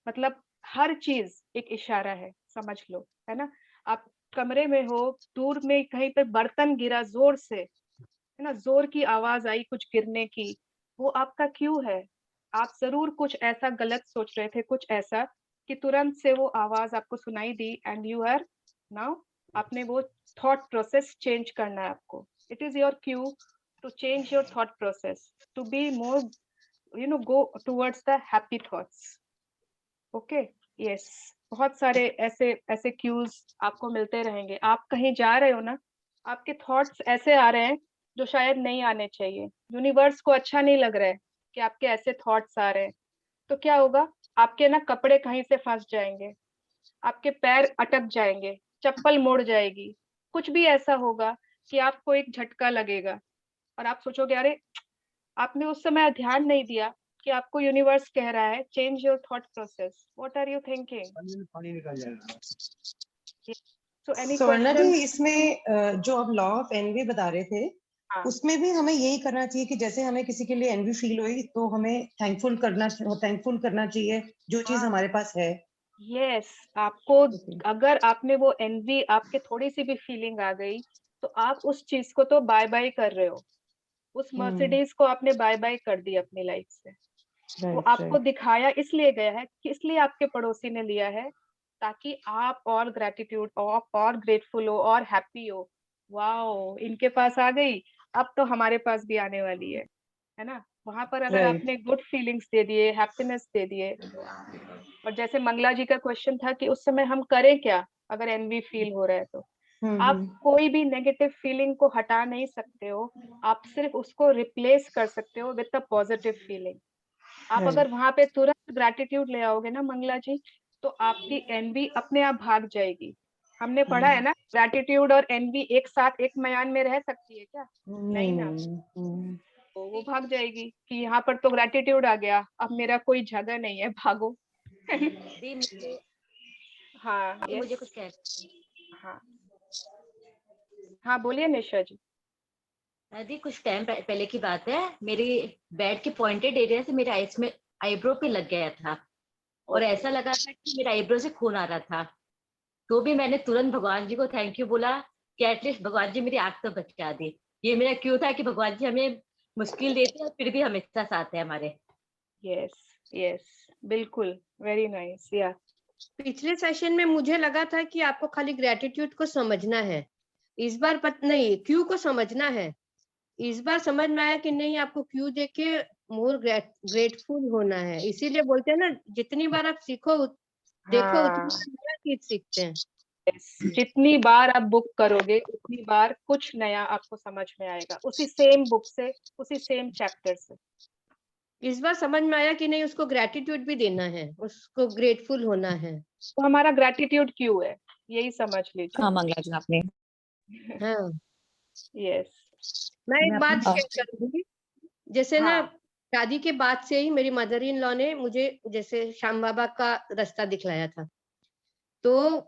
मतलब हर चीज एक इशारा है, समझ लो, है ना? आप कमरे में हो, दूर में कहीं पे बर्तन गिरा जोर से, है ना, जोर की आवाज आई कुछ गिरने की, वो आपका क्यू है। आप जरूर कुछ ऐसा गलत सोच रहे थे, कुछ ऐसा कि तुरंत से वो आवाज आपको सुनाई दी एंड यू आर नाउ, आपने वो थॉट प्रोसेस चेंज करना है आपको। It is your cue to change your thought process, to be more go towards the happy thoughts. Okay, yes, बहुत सारे ऐसे ऐसे क्यूज आपको मिलते रहेंगे। आप कहीं जा रहे हो ना, आपके थॉट्स ऐसे आ रहे हैं जो शायद नहीं आने चाहिए, यूनिवर्स को अच्छा नहीं लग रहा है कि आपके ऐसे थॉट्स आ रहे हैं। तो क्या होगा, आपके ना कपड़े कहीं से फंस जाएंगे, आपके पैर अटक जाएंगे, चप्पल मुड़ जाएगी, कुछ भी ऐसा होगा कि आपको एक झटका लगेगा और आप सोचोगे अरे, आपने उस समय ध्यान नहीं दिया कि आपको यूनिवर्स कह रहा है change your thought process, what are you thinking? पानी निकल जाएगा। So any Swarna question? जी, इसमें जो आप लॉ ऑफ एनवी बता रहे थे, उसमें भी हमें यही करना चाहिए कि जैसे हमें किसी के लिए एनवी फील हुई तो हमें थैंकफुल करना चाहिए जो चीज हमारे पास है। यस, आपको अगर आपने वो एनवी, आपके थोड़ी सी भी फीलिंग आ गई, तो आप उस चीज को तो बाय बाय कर रहे हो। उस मर्सिडीज को आपने बाय बाय कर दी अपनी लाइफ से। वो आपको दिखाया इसलिए गया है कि इसलिए आपके पड़ोसी ने लिया है, ताकि आप और ग्रेटिट्यूड और ग्रेटफुल हो और हैप्पी हो। वाओ, इनके पास आ गई, अब तो हमारे पास भी आने वाली है ना? वहां पर अगर आपने गुड फीलिंग्स दे दिए, हैप्पीनेस दे दिए, और जैसे मंगला जी का क्वेश्चन था कि उस समय हम करें क्या अगर एनवी फील हो रहा है, तो आप कोई भी नेगेटिव फीलिंग को हटा नहीं सकते हो, आप सिर्फ उसको रिप्लेस कर सकते हो विद अ पॉजिटिव फीलिंग। आप अगर वहां पे तुरंत ग्रैटिट्यूड ले आओगे ना मंगला जी, तो आपकी एनवी अपने आप भाग जाएगी। हमने पढ़ा है ना, ग्रैटिट्यूड और एनवी एक साथ एक मयान में रह सकती है क्या? नहीं ना, तो वो भाग जाएगी कि यहाँ पर तो ग्रैटिट्यूड आ गया, अब मेरा कोई जगह नहीं है, भागो। हाँ, मुझे कुछ कह, हाँ हाँ, बोलिए निशा जी। दी कुछ टाइम पहले की बात है, मेरी बेड के पॉइंटेड एरिया से मेरे आईज में आईब्रो पे लग गया था और ऐसा लगा था कि मेरा आईब्रो से खून आ रहा था। तो भी मैंने तुरंत भगवान जी को थैंक यू बोला कि एटलीस्ट भगवान जी मेरी आंख तो बचा दी। ये मेरा क्यों था कि भगवान जी हमें मुश्किल देते हैं फिर भी हमेशा साथ है हमारे। यस यस, बिल्कुल, वेरी नाइस। या पिछले सेशन में मुझे लगा था कि आपको खाली ग्रेटिट्यूड को समझना है, इस बार नहीं, क्यू को समझना है। इस बार समझ में आया कि नहीं, आपको क्यू देख के मोर ग्रेटफुल होना है। इसीलिए बोलते हैं ना, जितनी बार आप सीखो देखो उतनी बार नया चीज सीखते हैं। जितनी बार आप बुक करोगे उतनी बार कुछ नया आपको समझ में आएगा, उसी सेम बुक से, उसी सेम चैप्टर से। इस बार समझ में आया कि नहीं, उसको ग्रेटिट्यूड भी देना है, उसको ग्रेटफुल होना है। तो हमारा ग्रेटिट्यूड क्यों है, यही समझ लीजिए। हाँ मंगला जी आपने। हाँ यस। मैं एक बात अपनी- शेयर करूंगी। जैसे ना शादी के बाद से ही मेरी मदर इन लॉ ने मुझे जैसे श्याम बाबा का रास्ता दिखलाया था। तो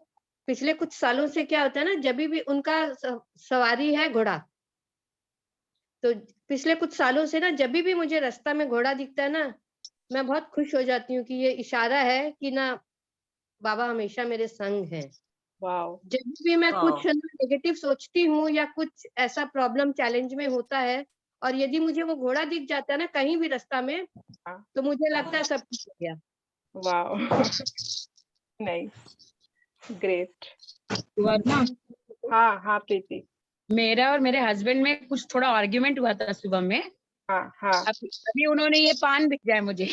पिछले कुछ सालों से क्या होता है ना, जब भी उनका सवारी है घोड़ा, तो पिछले कुछ सालों से ना जब भी मुझे रास्ता में घोड़ा दिखता है ना, मैं बहुत खुश हो जाती हूँ कि ये इशारा है कि ना बाबा हमेशा मेरे संग है। वाओ। जब भी मैं कुछ नेगेटिव सोचती हूँ या कुछ ऐसा प्रॉब्लम चैलेंज में होता है, और यदि मुझे वो घोड़ा दिख जाता है ना कहीं भी रास्ता में, तो मुझे लगता है सब कुछ हो गया। वाओ। Nice, great. वरना हाँ हाँ प्रीति। मेरा और मेरे हस्बैंड में कुछ थोड़ा आर्ग्यूमेंट हुआ था सुबह में। हाँ हाँ। अभी उन्होंने ये पान भेजा है मुझे।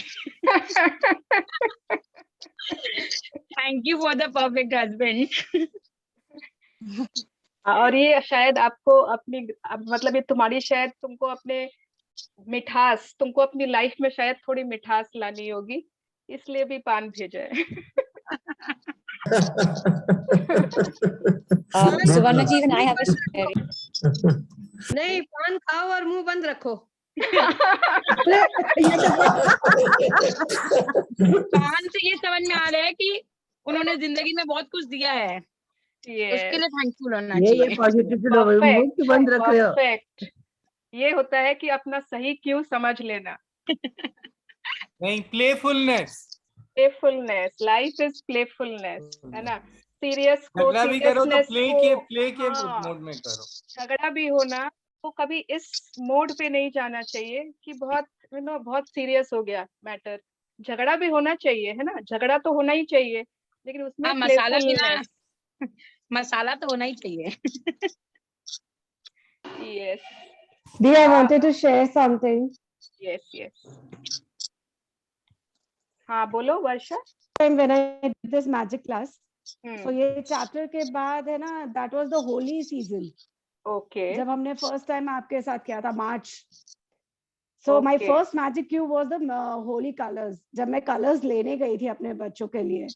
Thank you for the perfect husband. और ये शायद आपको अपनी मतलब ये तुम्हारी शायद तुमको अपने मिठास, तुमको अपनी लाइफ में शायद थोड़ी मिठास लानी होगी, इसलिए भी पान भेजा है। सुवर्णा जी even I have a sharing. नहीं, पान खाओ और मुंह बंद रखो। पान से ये समझ में आ रहा है कि उन्होंने जिंदगी में बहुत कुछ दिया है, उसके लिए थैंकफुल होना चाहिए। ये पॉजिटिव मुंह बंद रख रहे हो। परफेक्ट। ये होता है कि अपना सही क्यों समझ लेना। नहीं, playfulness. Playfulness, life is playfulness, है ना। सीरियस को झगड़ा भी करो तो सीरियसनेस प्ले के हाँ, मोड में करो। झगड़ा भी होना तो कभी इस मोड पे नहीं जाना चाहिए कि बहुत बहुत सीरियस हो गया मैटर। झगड़ा भी होना चाहिए, है ना, झगड़ा तो होना ही चाहिए, लेकिन उसमें हाँ, मसाला प्लेफुलनेस। मसाला तो होना ही चाहिए। Yes. Dee, I wanted to share something. Yes, yes. हाँ बोलो वर्षा। Time when I did this magic class, so ये chapter के बाद है ना, that was the holy season. Okay. जब हमने first time आपके साथ किया था March. So my first magic cube was the holy colors. जब मैं colors लेने गई थी अपने बच्चों के लिए.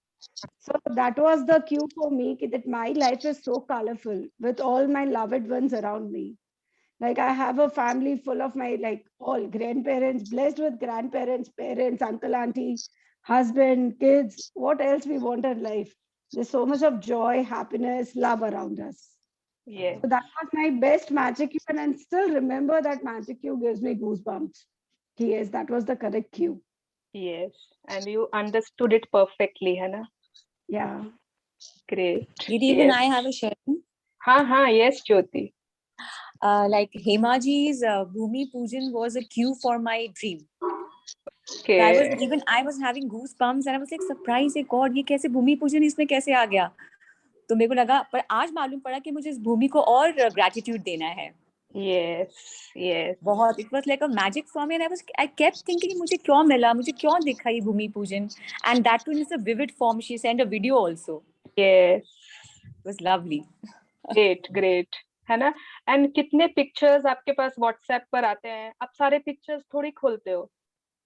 So that was the cue for me that my life is so colorful with all my loved ones around me. Like I have a family full of my all grandparents, blessed with grandparents, parents, uncle, auntie, husband, kids. What else we want in life? There's so much of joy, happiness, love around us. Yes. So that was my best magic cue, and I still remember that magic cue gives me goosebumps. Yes, that was the correct cue. Yes, and you understood it perfectly, है ना? Yeah. Great. Even I have a sharing. हाँ, yes, Jyoti. Like Hema ji's Bhumi Pujan was a cue for my dream. Okay. I was having goosebumps and I was like surprised, God, ये कैसे भूमि पूजन इसमें कैसे आ गया? तो मेरे को लगा, पर आज मालूम पड़ा कि मुझे इस भूमि को और gratitude देना है. Yes, yes. बहुत, it was like a magic for me and I kept thinking मुझे क्यों मिला, मुझे क्यों दिखा ये भूमि पूजन, and that too in a vivid form. She sent a video also. Yes. It was lovely. Great. है ना? एंड कितने पिक्चर्स आपके पास व्हाट्सएप पर आते हैं, आप सारे पिक्चर्स थोड़ी खोलते हो,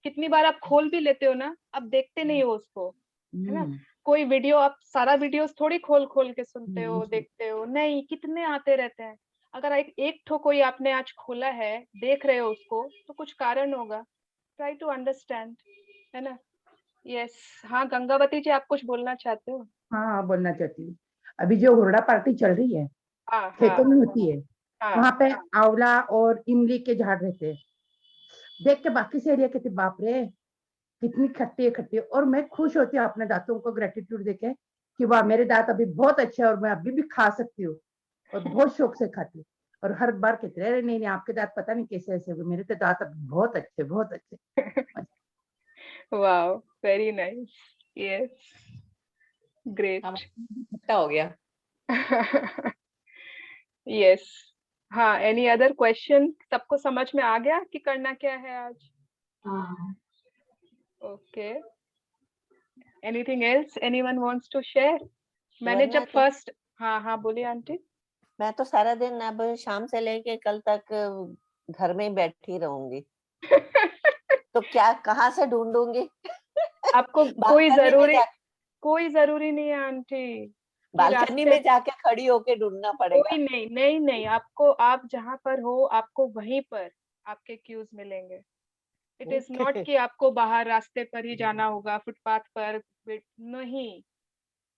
कितनी बार आप खोल भी लेते हो ना, आप देखते नहीं हो उसको, है ना। कोई वीडियो आप सारा वीडियोस थोड़ी खोल के सुनते हो, देखते हो नहीं, कितने आते रहते हैं। अगर एक ठो कोई आपने आज खोला है, देख रहे हो उसको, तो कुछ कारण होगा। ट्राई टू अंडरस्टैंड, है ना। यस। हाँ गंगावती जी, आप कुछ बोलना चाहते हो? हाँ, बोलना चाहती हूँ। अभी जो घोड़ा पार्टी चल रही है, खेतों में होती है, वहां पे आंवला और इमली के झाड़ रहते हैं। देख के बाकी से एरिया कहते बाप रे कितनी खट्टी, और मैं खुश होती हूँ अपने दांतों को ग्रेटिट्यूड देके कि वाह मेरे दांत अभी बहुत अच्छे हैं और मैं अभी भी खा सकती हूँ, और बहुत शौक से खाती हूँ। और हर बार कहते हैं नहीं आपके दांत पता नहीं कैसे ऐसे हुए, मेरे तो दांत अभी बहुत अच्छे। Wow, very nice. Yes, great. खट्टा हो गया। यस। हाँ, एनी अदर क्वेश्चन? सबको समझ में आ गया कि करना क्या है आज? Okay, anything else anyone wants to share? मैंने जब फर्स्ट हाँ बोलिए आंटी। मैं तो सारा दिन अब शाम से लेके कल तक घर में ही बैठी रहूंगी। तो क्या कहाँ से ढूंढूंगी? आपको कोई जरूरी नहीं है आंटी। बालकनी में जाके खड़ी होके ढूंढना पड़ेगा। कोई नहीं, आपको आप जहाँ पर हो आपको वहीं पर आपके क्यूज मिलेंगे। इट इज नॉट कि आपको बाहर रास्ते पर ही जाना होगा, फुटपाथ पर नहीं,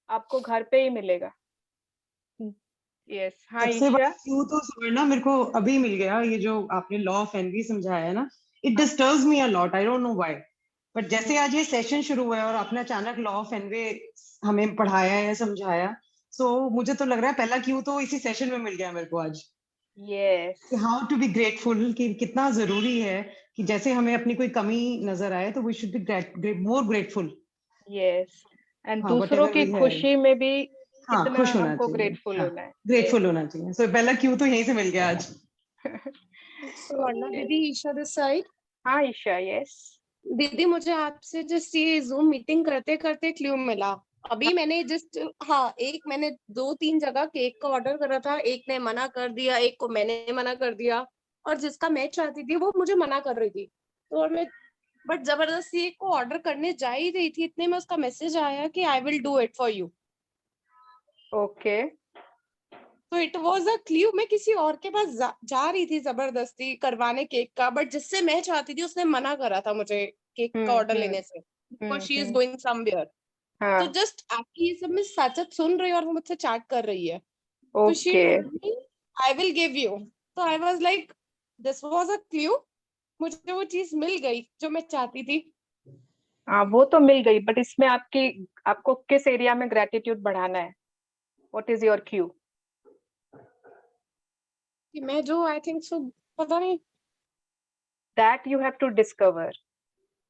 आपको घर पे ही मिलेगा। यस। हाँ सबसे बड़ा ईशा। क्यू तो सुवर्णा मेरे को अभी मिल गया, ये जो आपने लॉ ऑफ एनवी समझाया है ना, it disturbs me a lot, I don't know why, but जैसे आज ये सेशन शुरू हुआ है और आपने अचानक लॉ ऑफ एनवी हमें पढ़ाया है, समझाया, सो मुझे तो लग रहा है पहला क्यू तो इसी सेशन में मिल गया मेरे को आज। Yes. How to be grateful, कि कितना जरूरी है कि जैसे हमें अपनी कोई कमी नजर आए तो we should be more grateful. Yes. And दूसरों की खुशी में भी कितना खुश होना हमको चाहिए, ग्रेटफुल होना है। ग्रेटफुल होना चाहिए। सो पहला क्यू तो यहीं से मिल गया आज। स्वर्णा दीदी, ईशा दिस साइड। हाँ ईशा। यस दीदी, मुझे आपसे जस्ट ये जूम मीटिंग करते करते क्लू मिला। अभी मैंने जस्ट मैंने 2-3 जगह केक का ऑर्डर करा था, एक ने मना कर दिया, एक को मैंने मना कर दिया, और जिसका मैं चाहती थी वो मुझे मना कर रही थी। तो और मैं बट जबरदस्ती एक को ऑर्डर करने जा ही रही थी, इतने में उसका मैसेज आया कि I will do it for you. Okay. तो इट वाज अ क्लू। मैं किसी और के पास जा रही थी जबरदस्ती करवाने केक का, बट जिससे मैं चाहती थी उसने मना करा था मुझे केक का ऑर्डर लेने से, because she is going somewhere. तो जस्ट आपकी ये सब मैं सच सुन रही हूँ और वो मुझसे चैट कर रही है। तो she told me I will give you. तो I was like this was a clue. मुझे वो चीज मिल गई जो मैं चाहती थी। हाँ वो तो मिल गई, बट इसमें आपको किस एरिया में ग्रेटिट्यूड बढ़ाना है? What is your Q? कि मैं जो आई थिंक सो पता नहीं, that you have to discover.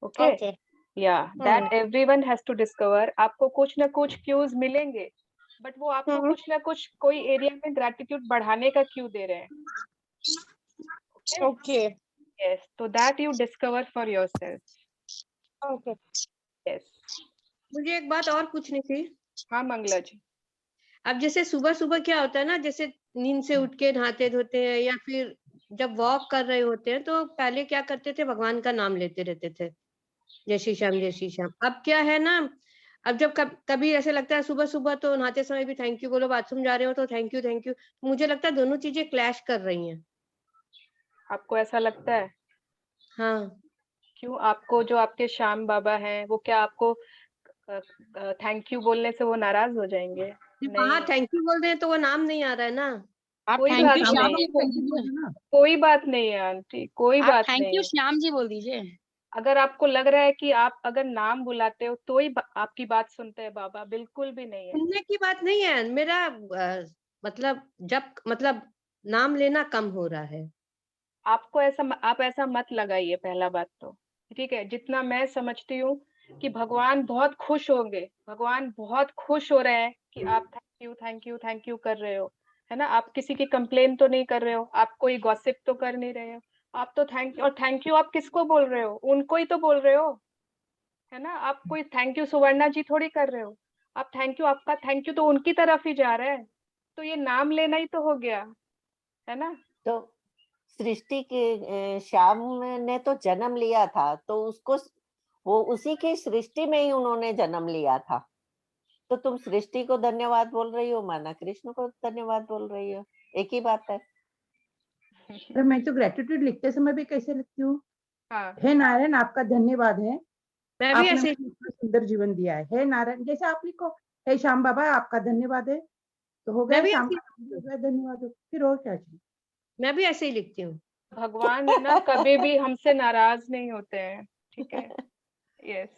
Okay. Yeah, that everyone has to discover. आपको कुछ ना कुछ क्यूज मिलेंगे, बट वो आपको कुछ ना कुछ कोई एरिया में ग्रेटिट्यूड बढ़ाने का क्यू दे रहे हैं। ओके। यस, तो that you discover for yourself. Okay. Yes. मुझे एक बात और पूछनी थी। हाँ मंगला जी। अब जैसे सुबह सुबह क्या होता है ना, जैसे नींद से उठ के नहाते धोते हैं या फिर जब वॉक कर रहे होते हैं, तो पहले क्या करते थे, भगवान का नाम लेते रहते थे, जय श्री श्याम जय श्री श्याम। अब क्या है ना, अब जब कभी ऐसे लगता है सुबह सुबह तो नहाते समय भी थैंक यू बोलो, बाथरूम जा रहे हो तो थैंक यू। मुझे लगता है दोनों चीजें क्लैश कर रही हैं। आपको ऐसा लगता है? हाँ। क्यों? आपको जो आपके श्याम बाबा हैं वो क्या आपको थैंक यू बोलने से वो नाराज हो जाएंगे? हाँ, थैंक यू बोल रहे हैं तो वो नाम नहीं आ रहा है ना। कोई बात नहीं, कोई बात नहीं है आंटी, कोई बात नहीं। थैंक यू श्याम जी बोल दीजिए। अगर आपको लग रहा है कि आप अगर नाम बुलाते हो तो ही आपकी बात सुनते हैं बाबा, बिल्कुल भी नहीं है। सुनने की बात नहीं है मेरा, मतलब नाम लेना कम हो रहा है। आप ऐसा मत लगाइए। पहला बात तो ठीक है, जितना मैं समझती हूँ कि भगवान बहुत खुश होंगे, भगवान बहुत खुश हो रहे हैं कि आप थैंक यू कर रहे हो, है ना। आप किसी की कंप्लेन तो नहीं कर रहे हो, आप कोई गॉसिप तो कर नहीं रहे हो, आप तो थैंक यू आप किसको बोल रहे हो? उनको ही तो बोल रहे हो, है ना। आप कोई थैंक यू सुवर्णा जी थोड़ी कर रहे हो, आप आपका थैंक यू तो उनकी तरफ ही जा रहा है, तो ये नाम लेना ही तो हो गया, है ना। तो सृष्टि के श्याम ने तो जन्म लिया था, तो उसको वो उसी की सृष्टि में ही उन्होंने जन्म लिया था, तो तुम सृष्टि को धन्यवाद बोल रही हो, माना कृष्ण को धन्यवाद बोल रही हो, एक ही बात है। अरे मैं तो ग्रेटिट्यूड लिखते समय भी कैसे लिखती हूँ, हे नारायण आपका धन्यवाद है, मैं भी आपने मुझे सुंदर जीवन दिया है, हे नारायण। जैसे आप लिखो हे श्याम बाबा आपका धन्यवाद है, तो हो गया श्याम का धन्यवाद, फिर और क्या चाहिए। मैं भी ऐसे ही लिखती हूँ। भगवान है ना, कभी भी हमसे नाराज नहीं होते हैं, ठीक है। यस।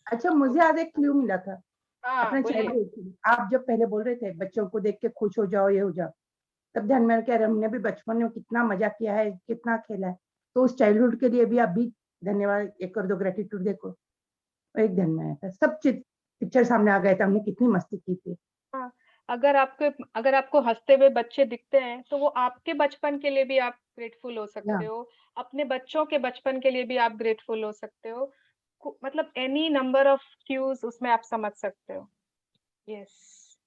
अच्छा, मुझे आज एक क्लू मिला था अपने बोलिए। आप जब पहले बोल रहे थे बच्चों को देख के खुश हो जाओ, ये हो जाओ, तब ध्यान में क्या, हमने भी बचपन में कितना मजा किया है, कितना खेला है, तो उस चाइल्डहुड के लिए भी आप भी धन्यवाद एक कर दो, ग्रेटिट्यूड देखो। एक ध्यान में आया था, सब पिक्चर सामने आ गया था, हमने कितनी मस्ती की थी। हाँ, अगर आपको हंसते हुए बच्चे दिखते हैं तो वो आपके बचपन के लिए भी आप ग्रेटफुल हो सकते हो, अपने बच्चों के बचपन के लिए भी आप ग्रेटफुल हो सकते हो, मतलब एनी नंबर ऑफ क्यूज उसमें आप समझ सकते हो। यस।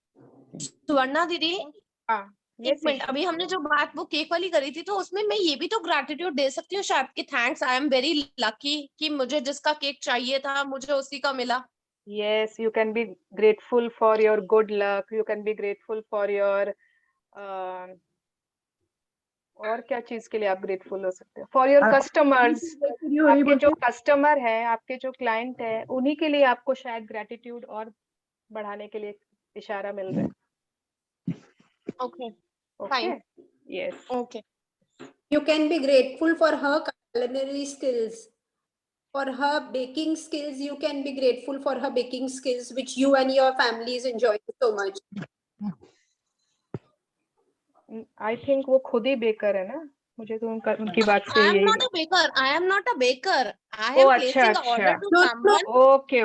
सुवर्णा दीदी, एक मिनट, अभी हमने जो बात वो केक वाली करी थी, तो उसमें मैं ये भी तो ग्रैटिट्यूड दे सकती हूँ शायद कि thanks, I am very lucky कि मुझे जिसका केक चाहिए था मुझे उसी का मिला. Yes, you can be grateful for your good luck. You can be grateful for your और क्या चीज के लिए आप ग्रेटफुल हो सकते हैं? फॉर योर कस्टमर्स, आपके जो कस्टमर है, आपके जो क्लाइंट है, उन्हीं के लिए आपको शायद ग्रेटिट्यूड और बढ़ाने के लिए इशारा मिल रहा है. Okay, fine. Yes. Okay. You can be grateful for her culinary skills. For her baking skills, you can be grateful for her baking skills, which you and your family is enjoying so much. I think वो खुद ही baker है ना, मुझे तो उनकी बात से I am not a baker. I am not a baker. I am placing an order to someone.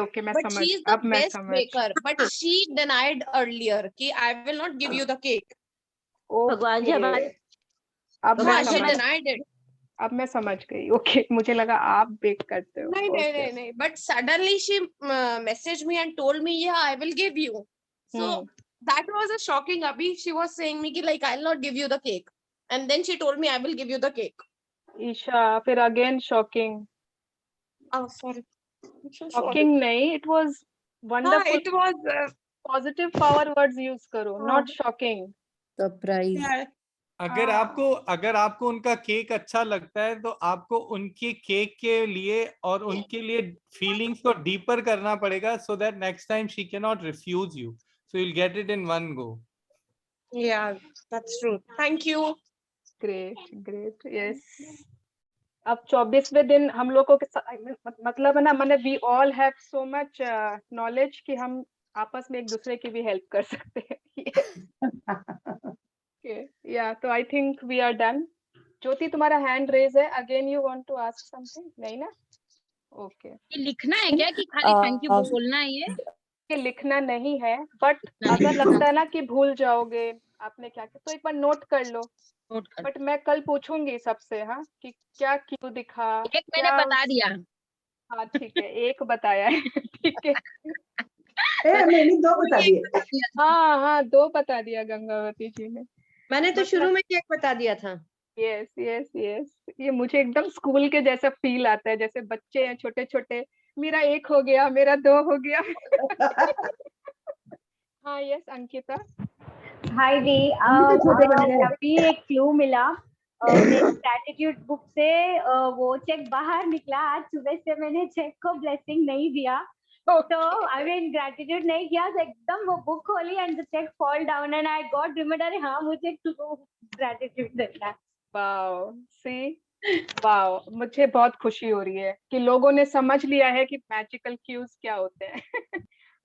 Okay, मैं But समझ. she is the अब मैं best समझ. baker. But she denied earlier कि I will not give you the cake. भगवान जी हमारे. अब मैं she समझ. denied it. अब मैं समझ गई. ओके, मुझे लगा आप बेक करते हो. नहीं. But suddenly she messaged me and told me, yeah, I will give you. So that was a shocking. Abhi, she was saying me ki like I'll not give you the cake, and then she told me I will give you the cake. Isha, फिर again shocking. Oh, sorry. Shocking नहीं, it was wonderful. It was positive power words use करो, not shocking. Surprise. Yeah. अगर आपको उनका cake अच्छा लगता है तो आपको उनके केक के लिए और उनके लिए फीलिंग्स को डीपर करना पड़ेगा, so that next time she cannot refuse you, so you'll get it in one go. Yeah, that's true. Thank you. Great. Yes. अब 24वें दिन हम लोगों के मतलब है ना, मैंने we all have so much knowledge कि हम आपस में एक दूसरे की भी हेल्प कर सकते हैं. Okay, yeah, so I think we are done. ज्योति, तुम्हारा हैंड रेज है. Again you want to ask something? नहीं ना? Okay. ये लिखना है क्या कि खाली थैंक यू बोलना है? ये लिखना नहीं है, बट अगर लगता है ना कि भूल जाओगे आपने क्या किया, तो एक बार नोट कर लो. बट मैं कल पूछूंगी सबसे, हाँ, कि क्या क्यों दिखा. एक मैंने बता दिया. हाँ ठीक है, एक बताया है. ठीक है. मैंने 2 बता दिए. हाँ 2 बता दिया गंगावती जी ने. मैंने तो शुरू में एक बता दिया था. यस. ये मुझे एकदम स्कूल के जैसा फील आता है, जैसे बच्चे हैं छोटे छोटे. मेरा 1 हो गया, मेरा 2 हो गया. हाँ यस अंकिता. हाय दी, अभी एक क्लू मिला. ग्रैटिट्यूड बुक से वो चेक बाहर निकला. आज सुबह से मैंने चेक को ब्लेसिंग नहीं दिया, तो आई मीन ग्रैटिट्यूड नहीं किया, तो एकदम वो बुक खोली and the cheque fall down and I got remember. हाँ, मुझे ग्रैटिट्यूड देना. वाओ, सी, वाओ, मुझे बहुत खुशी हो रही है कि लोगों ने समझ लिया है कि मैजिकल क्यूज क्या होते हैं.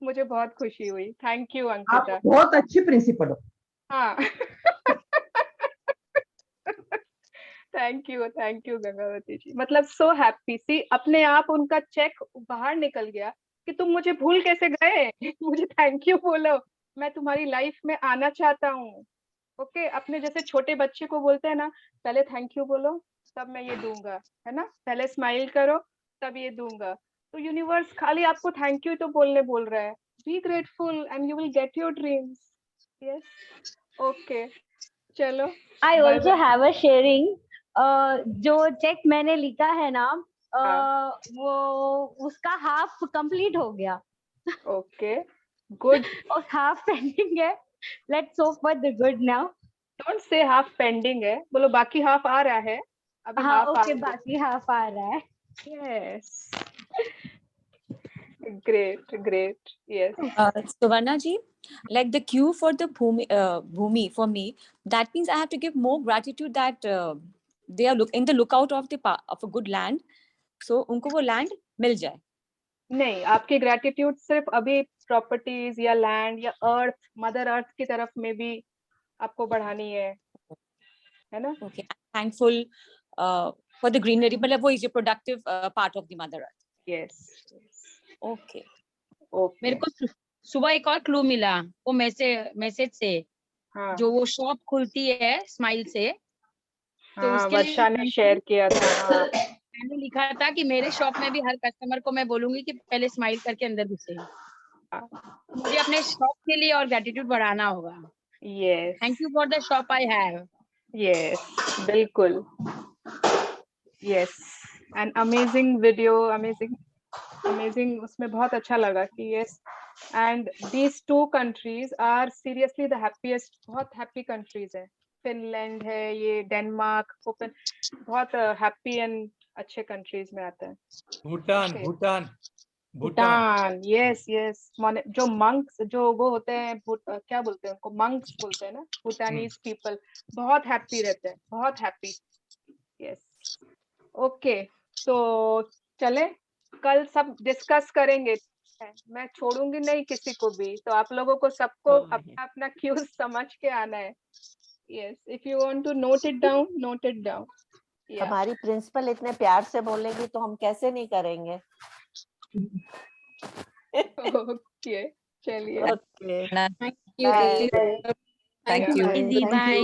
मुझे बहुत खुशी हुई. Thank you Ankita. आप बहुत अच्छी प्रिंसिपल हो. हाँ. थैंक यू गंगावती जी. मतलब सो हैप्पी. सी, अपने आप उनका चेक बाहर निकल गया कि तुम मुझे भूल कैसे गए. मुझे थैंक यू बोलो, मैं तुम्हारी लाइफ में आना चाहता हूँ. ओके, अपने जैसे छोटे बच्चे को बोलते हैं ना, पहले थैंक यू बोलो तब मैं ये दूंगा, है ना, पहले स्माइल करो तब ये दूंगा. तो यूनिवर्स खाली आपको थैंक यू तो बोल रहा है. Be grateful and you will get your dreams. Yes, okay, चलो. I also have a sharing. जो चेक मैंने लिखा है ना, वो उसका हाफ कंप्लीट हो गया. Okay, good. और हाफ पेंडिंग है. Let's hope for the good now. Don't say half pending है, बोलो बाकी हाफ आ रहा है. अभी हाँ, ओके, बाकी हाफ आ रहा है. Yes, great. Yes. Suvarna ji, like the cue for the Bhumi for me, that means I have to give more gratitude that they are in the lookout of a good land, so उनको वो land मिल जाए. नहीं, आपकी gratitude सिर्फ अभी properties या land या अर्थ, mother earth की तरफ में भी आपको बढ़ानी है ना. Okay, thankful for the greenery, मतलब वो is a productive part of the mother earth. Yes. Okay. मेरे को सुबह एक और क्लू मिला वो मैसेज से. हाँ. जो वो शॉप खुलती है स्माइल से, तो उसके वर्षा ने शेयर किया था. मैंने लिखा था कि मेरे शॉप में भी हर कस्टमर को मैं बोलूंगी कि पहले स्माइल करके अंदर घुसे. मुझे अपने शॉप के लिए और ग्रेटिट्यूड बढ़ाना होगा। Yes, thank you for the shop I have. Yes, बिल्कुल। Yes, an amazing video, amazing, उसमें बहुत अच्छा लगा कि yes, and these 2 countries are seriously the happiest, बहुत हैप्पी कंट्रीज है। फिनलैंड है, ये डेनमार्क, बहुत हैप्पी एंड अच्छे कंट्रीज में आता है। भूटान, यस यस, जो मंक्स, जो वो होते हैं, क्या बोलते हैं उनको, मंक्स बोलते हैं ना, भूटानीज पीपल बहुत हैप्पी रहते हैं, बहुत हैप्पी। यस, ओके, तो चले, कल सब डिस्कस करेंगे। मैं छोड़ूंगी नहीं किसी को भी, तो आप लोगों को सबको अपना अपना क्यूज समझ के आना है। Yes, if you want to note it down, note it down. हमारी प्रिंसिपल इतने प्यार से बोलेगी तो हम कैसे नहीं करेंगे। ओके, चलिए, ओके, थैंक यू, बाय।